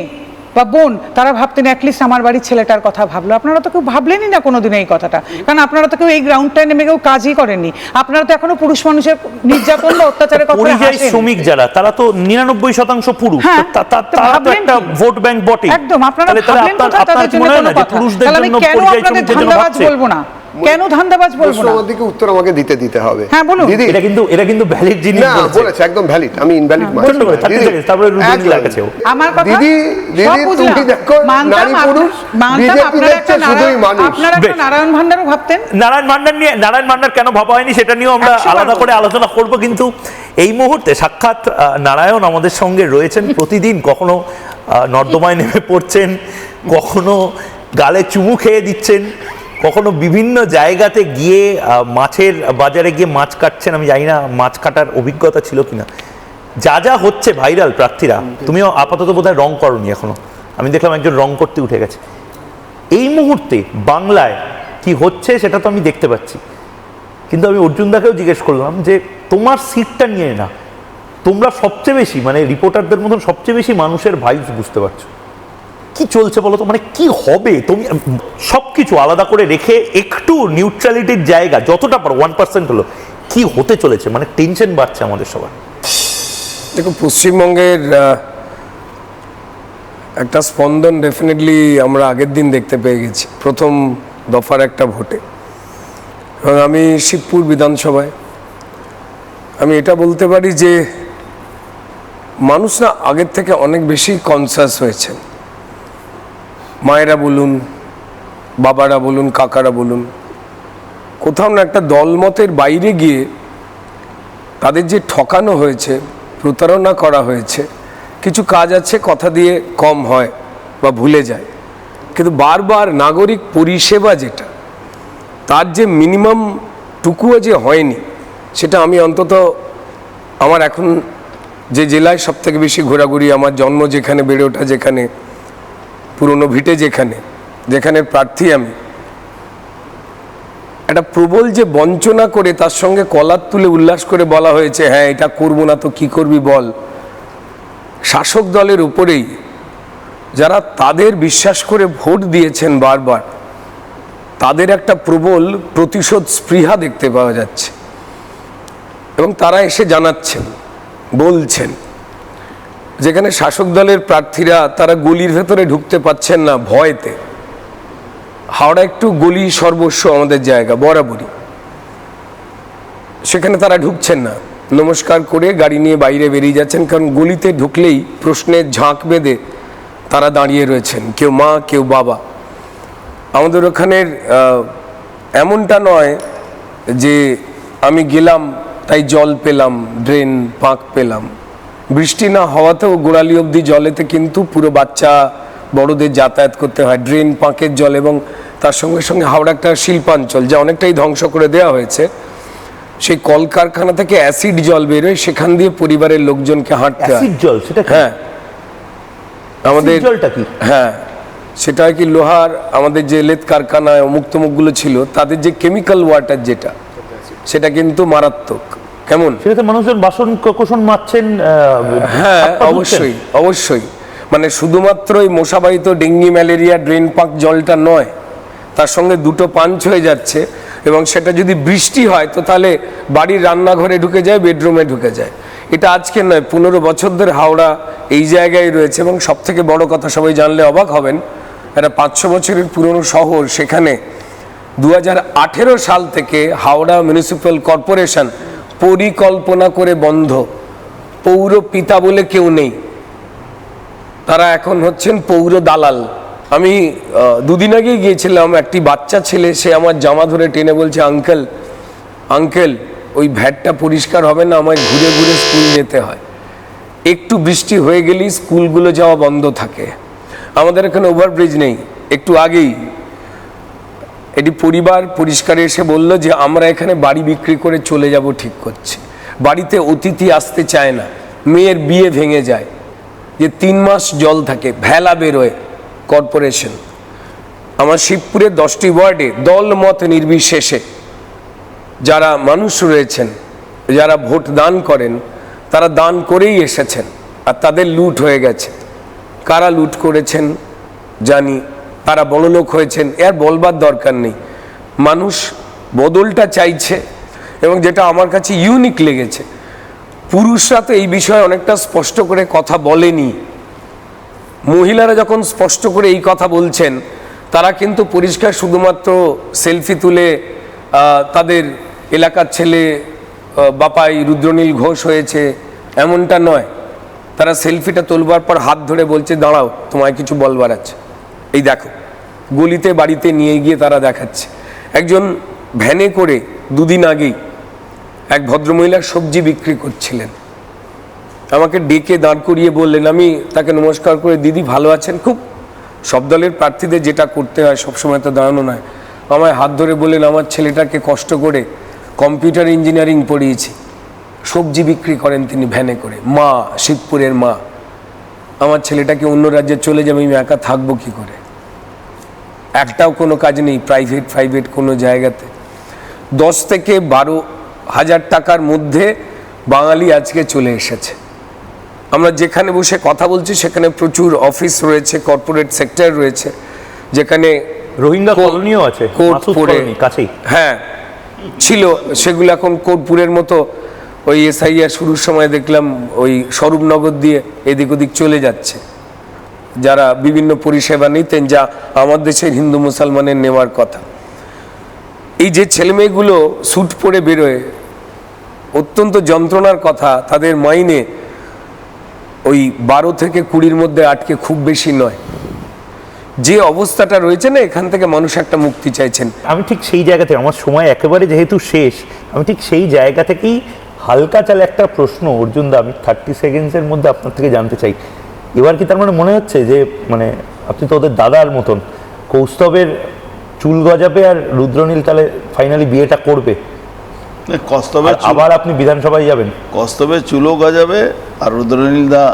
বা বোন, তারা ভাবতেন অ্যাটলিস্ট আমার বাড়ির ছেলেটার কথা ভাবলো। আপনারা তো কেউ ভাবলেনই না কোনোদিন এই কথাটা, কারণ আপনারা তো কেউ এই গ্রাউন্ডটায় নেমে কেউ কাজই করেননি। আপনারা তো এখনো পুরুষ মানুষের নির্যাতন বা অত্যাচারের কথা পরিযায়ী শ্রমিক যারা, তারা তো 99% পুরুষ। হ্যাঁ, তারা তো ভাবলেন একটা কি? ভোট ব্যাংক বটে। একদম, আপনারা তাহলে ভাবলেন কোথায় আপনার তাদের কি জন্য মনে হয় কোনো না যে কথা? পুরুষদের তাহলে আমি জন্য কেন পরিযায়ী আপনাদের শ্রমিকদের জন্য ধান্দাবাজ ভাবছে? বলবো না? কেন ধান্দাবাজ বলবো না? প্রশ্ন দিকে উত্তর আমাকে দিতে হবে। হ্যাঁ, বলুন। দিদি, এটা কিন্তু ভ্যালিড জিনিস না বলেছে। বলেছে, একদম ভ্যালিড, আমি ইনভ্যালিড মানছি ছোট্ট করে না। 30 দিদি, seconds, তারপরে রুদ্রনীল একদম। লাগাচ্ছে ও। আমার কথা দিদি, সব দিদি, বুঝলাম। তুমি দেখো, মানতাম নারী পুরুষ, মানতাম বিজেপি আপনারা দেখছে একটা শুধুই মানুষ। আপনারা একটা বেশ। নারায়ণ ভান্ডারও ভাবতেন। নারায়ণ ভান্ডার কেন ভাবা হয়নি সেটা নিয়েও আমরা 100 বার আলাদা করে বলবো। আলোচনা করব, কিন্তু এই মুহূর্তে সাক্ষাৎ নারায়ণ আমাদের সঙ্গে রয়েছেন প্রতিদিন। কখনো নর্দমায় নেমে পড়ছেন, কখনো গালে চুমু খেয়ে দিচ্ছেন, কখনো বিভিন্ন জায়গাতে গিয়ে মাছের বাজারে গিয়ে মাছ কাটছেন। আমি জানি না মাছ কাটার অভিজ্ঞতা ছিল কিনা। যা যা হচ্ছে ভাইরাল প্রার্থীরা, তুমিও আপাতত বোধহয় রং করনি এখনো, আমি দেখলাম একজন রং করতে উঠে গেছে। এই মুহূর্তে বাংলায় কি হচ্ছে সেটা তো আমি দেখতে পাচ্ছি, কিন্তু আমি অর্জুনদাকেও জিজ্ঞেস করলাম যে তোমার সিটটা নিয়ে না, তোমরা সবচেয়ে বেশি মানে রিপোর্টারদের মতন সবচেয়ে বেশি মানুষের ভাইবস বুঝতে পারছো। কি চলছে বলো তো, মানে কি হবে? তুমি সবকিছু আলাদা করে রেখে একটু নিউট্রালিটির জায়গা যতটা পারো 1% হলো, কি হতে চলেছে? মানে টেনশন বাড়ছে আমাদের সবার। দেখো, পশ্চিমবঙ্গের একটা স্পন্দন ডেফিনেটলি আমরা আগের দিন দেখতে পেয়ে গেছি প্রথম দফার একটা ভোটে। এবং আমি শিবপুর বিধানসভায় আমি এটা বলতে পারি যে মানুষ না আগের থেকে অনেক বেশি কনসাস হয়েছে। মায়েরা বলুন, বাবারা বলুন, কাকারা বলুন, কোথাও না একটা দলমতের বাইরে গিয়ে তাদের যে ঠকানো হয়েছে, প্রতারণা করা হয়েছে, কিছু কাজ আছে কথা দিয়ে কম হয় বা ভুলে যায়, কিন্তু বারবার নাগরিক পরিষেবা যেটা তার যে মিনিমাম টুকুও যে হয়নি, সেটা আমি অন্তত আমার এখন যে জেলায় সব থেকে বেশি ঘোরাঘুরি, আমার জন্ম যেখানে, বেড়ে ওঠা যেখানে, পুরনো ভিটে যেখানে প্রার্থী আমি, একটা প্রবল যে বঞ্চনা করে তার সঙ্গে কলার তুলে উল্লাস করে বলা হয়েছে হ্যাঁ এটা করবো না তো কি করবি বল। শাসক দলের উপরেই যারা তাদের বিশ্বাস করে ভোট দিয়েছেন বারবার, তাদের একটা প্রবল প্রতিশোধ স্পৃহা দেখতে পাওয়া যাচ্ছে। এবং তারা এসে জানাচ্ছেন, বলছেন, যেখানে শাসক দলের প্রার্থীরা তারা গলির ভেতরে ঢুকতে পাচ্ছেন না ভয়তে। হাওড়া একটু গলি সর্বস্ব আমাদের জায়গা বরাবরই, সেখানে তারা ঢুকছেন না, নমস্কার করে গাড়ি নিয়ে বাইরে বেরিয়ে যাচ্ছেন, কারণ গলিতে ঢুকলেই প্রশ্নের ঝাঁক বেঁধে তারা দাঁড়িয়ে রয়েছেন, কেউ মা কেউ বাবা। আমাদের ওখানের এমনটা নয় যে আমি গেলাম তাই জল পেলাম, ড্রেন পাঁক পেলাম। বৃষ্টি না হওয়াতেও গোড়ালি অবধি জলেতে কিন্তু পুরো বাচ্চা বড়দের যাতায়াত করতে হয় ড্রেন পাঁকের জল। এবং তার সঙ্গে সঙ্গে হাওড়া একটা শিল্পাঞ্চল যা অনেকটাই ধ্বংস করে দেওয়া হয়েছে, সেই কলকারখানা থেকে অ্যাসিড জল বেরোয়, সেখান দিয়ে পরিবারের লোকজনকে হাঁটতে হয়। অ্যাসিড জল সেটা কি? হ্যাঁ, আমাদের অ্যাসিড জলটা কি? হ্যাঁ, সেটা কি লোহার আমাদের যে লেদ কারখানায় মুক্তমুখগুলো ছিল তাদের যে কেমিক্যাল ওয়াটার যেটা, সেটা কিন্তু মারাত্মক। কেমন? সেটাতে মানুষজন বাসন কোষণ মারছেন, হ্যাঁ হাত পা ধুচ্ছেন। অবশ্যই অবশ্যই, মানে শুধুমাত্র এই মশাবাহিত ডেঙ্গি ম্যালেরিয়া ড্রেন পাক জলটা নয়, তার সঙ্গে দুটো পাঞ্চ হয়ে যাচ্ছে, এবং সেটা যদি বৃষ্টি হয় তো তাহলে বাড়ির রান্নাঘরে ঢুকে যায়, বেডরুমে ঢুকে যায়। এটা আজকে নয়, 15 বছর ধরে হাওড়া এই জায়গায় রয়েছে। এবং সব থেকে বড় কথা, সবাই জানলে অবাক হবেন, একটা 500 বছরের পুরনো শহর, সেখানে 2018 সাল থেকে হাওড়া মিউনিসিপ্যাল কর্পোরেশন পরিকল্পনা করে বন্ধ। পৌর পিতা বলে কেউ নেই, তারা এখন হচ্ছেন পৌর দালাল। আমি দুদিন আগে গিয়েছিলাম, একটি বাচ্চা ছেলে, সে আমার জামা ধরে টেনে বলছে, আঙ্কেল আঙ্কেল ওই ভ্যাটটা পরিষ্কার হবে না, আমায় ঘুরে ঘুরে স্কুল যেতে হয়। একটু বৃষ্টি হয়ে গেলেই স্কুলগুলো যাওয়া বন্ধ থাকে। আমাদের এখানে ওভারব্রিজ নেই। একটু আগেই এটি পরিবার পরিষ্কারে এসে বলল যে আমরা এখানে বাড়ি বিক্রি করে চলে যাব ঠিক করছি। বাড়িতে অতিথি আসতে চায় না, মেয়ের বিয়ে ভেঙে যায়, যে 3 মাস জল থাকে, ভেলা বেরোয় কর্পোরেশন। আমার শিবপুরের 10টি ওয়ার্ডে দল মত নির্বিশেষে যারা মানুষ রয়েছেন, যারা ভোট দান করেন, তারা দান করেই এসেছেন, আর তাদের লুট হয়ে গেছে। কারা লুট করেছেন জানি, তারা বড়লোক হয়েছেন, এর বলবার দরকার নেই। মানুষ বদলটা চাইছে, এবং যেটা আমার কাছে ইউনিক লেগেছে, পুরুষরা তো এই বিষয়ে অনেকটা স্পষ্ট করে কথা বলেনি। মহিলারা যখন স্পষ্ট করে এই কথা বলছেন, তারা কিন্তু পরিষ্কার শুধুমাত্র সেলফি তুলে তাদের এলাকার ছেলে বাপাই রুদ্রনীল ঘোষ হয়েছে এমনটা নয়। তারা সেলফিটা তোলবার পর হাত ধরে বলছে, দাঁড়াও তোমায় কিছু বলবার আছে, এই দেখো। গলিতে বাড়িতে নিয়ে গিয়ে তারা দেখাচ্ছে। একজন ভ্যানে করে দুদিন আগেই এক ভদ্রমহিলার সবজি বিক্রি করছিলেন, আমাকে ডেকে দাঁড় করিয়ে বললেন, আমি তাকে নমস্কার করে, দিদি ভালো আছেন? খুব সব দলের প্রার্থীদের যেটা করতে হয়, সবসময় তো দাঁড়ানো নয়। আমায় হাত ধরে বললেন, আমার ছেলেটাকে কষ্ট করে কম্পিউটার ইঞ্জিনিয়ারিং পড়িয়েছি, সবজি বিক্রি করেন তিনি ভ্যানে করে। মা, শিবপুরের মা, আমার ছেলেটাকে অন্য রাজ্যে চলে যাবে, আমি একা থাকবো কি করে? একটাও কোনো কাজ নেই প্রাইভেট কোনো জায়গাতে। 10 থেকে 12 হাজার টাকার মধ্যে বাঙালি আজকে চলে এসেছে। আমরা যেখানে বসে কথা বলছি সেখানে প্রচুর অফিস রয়েছে, কর্পোরেট সেক্টর রয়েছে, যেখানে রোহিঙ্গা কলোনিও আছে, কোট মাসুদ পরে, কলোনি কাছেই। হ্যাঁ ছিল, সেগুলো এখন কোটপুরের মতো ওই এসআইআর শুরুর সময় দেখলাম ওই স্বরূপনগর দিয়ে এদিক ওদিক চলে যাচ্ছে, যারা বিভিন্ন পরিষেবা নিতেন, যা আমার দেশের হিন্দু মুসলমানের নেওয়ার কথা। এই যে ছেলেমেয়েগুলো স্যুট পরে বেরোয়, অত্যন্ত যন্ত্রণার কথা, তাদের মাইনে ওই 12 থেকে 20-র মধ্যে আটকে, খুব বেশি নয়। যে অবস্থাটা রয়েছে না, এখান থেকে মানুষ একটা মুক্তি চাইছেন। আমি ঠিক সেই জায়গাতে, আমার সময় একেবারে যেহেতু শেষ, আমি ঠিক সেই জায়গা থেকেই হালকা চালে একটা প্রশ্ন, অর্জুন দা, আমি 30 সেকেন্ডসের মধ্যে আপনার থেকে জানতে চাই। এবার কি তার মানে মনে হচ্ছে যে মানে আপনি তো ওদের দাদার মতন, কৌস্তবের চুল গজাবে আর রুদ্রনীল তাহলে ফাইনালি বিয়েটা করবে, কস্তবে আবার আপনি বিধানসভায় যাবেন? কস্তবে চুলও গজাবে আর রুদ্রনীল দা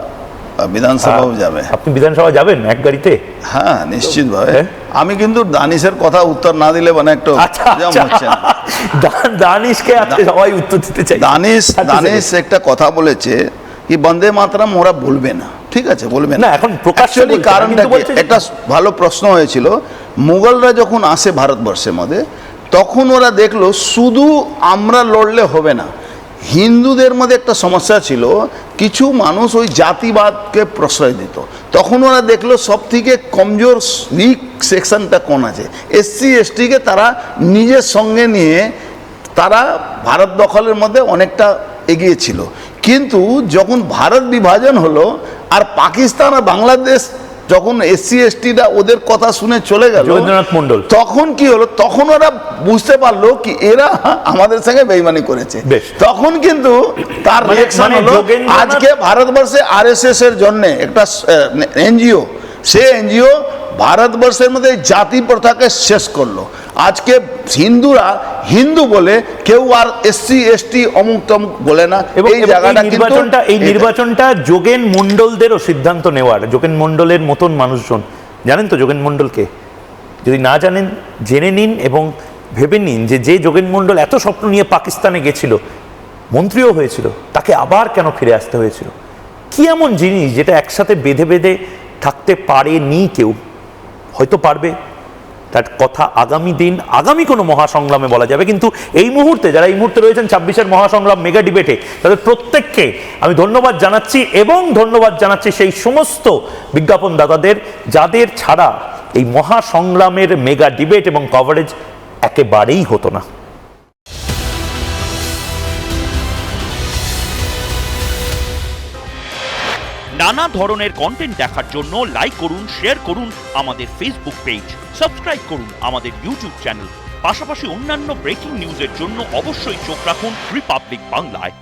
বিধানসভাও যাবে। আপনি বিধানসভা যাবেন এক গাড়িতে? হ্যাঁ নিশ্চিতভাবে। হ্যাঁ? আমি কিন্তু দানিশের কথা উত্তর না দিলে মানে একটু জাম হচ্ছে না। দানিশকে আজকে সবাই উত্তর দিতে চাই। দানিশ একটা কথা বলেছে কি বন্দে মাতরম ওরা বলবে না, ঠিক আছে বলবে না, এখন প্রকাশ্যে Actually বলছে না, কারণটা কিন্তু কি? বলছে যে- একটা ভালো প্রশ্ন হয়েছিল, মুঘলরা যখন আসে ভারতবর্ষের মধ্যে, তখন ওরা দেখলো শুধু আমরা লড়লে হবে না, হিন্দুদের মধ্যে একটা সমস্যা ছিল, কিছু মানুষ ওই জাতিবাদকে প্রশ্রয় দিত। তখন ওরা দেখলো সব থেকে কমজোর উইক সেকশনটা কোন আছে, এসসি এসটিকে তারা নিজের সঙ্গে নিয়ে তারা ভারত দখলের মধ্যে অনেকটা এগিয়ে ছিল। কিন্তু যখন ভারত বিভাজন হলো আর পাকিস্তান আর বাংলাদেশ যখন এসসি এসটিরা ওদের কথা শুনে চলে গেল, যোগেন্দ্রনাথ মণ্ডল, তখন কি হলো, তখন ওরা বুঝতে পারলো কি এরা আমাদের সঙ্গে বেইমানি করেছে। বেশ। তখন কিন্তু তার রিঅ্যাকশন হলো, যোগেন্দ্রনাথ- আজকে ভারতবর্ষে আরএসএস এর জন্য একটা এনজিও, সে এনজিও ভারতবর্ষের মধ্যে জাতি প্রথাকে শেষ করলো। আজকে হিন্দুরা হিন্দু বলে, কেউ আর এসসি এসটি অমুক তমুক বলে না। এবং এই জায়গাটা কিন্তু এই নির্বাচনটা যোগেন মণ্ডলদেরও সিদ্ধান্ত নেওয়ার, যোগেন মণ্ডলের মতন মানুষজন, জানেন তো যোগেন মণ্ডলকে? যদি না জানেন জেনে নিন এবং ভেবে নিন যে যে যোগেন মণ্ডল এত স্বপ্ন নিয়ে পাকিস্তানে গেছিল, মন্ত্রীও হয়েছিল, তাকে আবার কেন ফিরে আসতে হয়েছিল? কি এমন জিনিস যেটা একসাথে বেঁধে বেঁধে থাকতে পারেনি কেউ? হয়তো পারবে, তার কথা আগামী দিন, আগামী কোনো মহাসংগ্রামে বলা যাবে। কিন্তু এই মুহূর্তে যারা এই মুহূর্তে রয়েছেন 26-এর মহাসংগ্রাম মেগা ডিবেটে, তাদের প্রত্যেককে আমি ধন্যবাদ জানাচ্ছি, এবং ধন্যবাদ জানাচ্ছি সেই সমস্ত বিজ্ঞাপনদাতাদের যাদের ছাড়া এই মহাসংগ্রামের মেগা ডিবেট এবং কভারেজ একেবারেই হতো না। নানা ধরনের কন্টেন্ট দেখার জন্য লাইক করুন, শেয়ার করুন আমাদের ফেসবুক পেজ, সাবস্ক্রাইব করুন আমাদের ইউটিউব চ্যানেল। পাশাপাশি অন্যান্য ব্রেকিং নিউজের জন্য অবশ্যই চোখ রাখুন রিপাবলিক বাংলায়।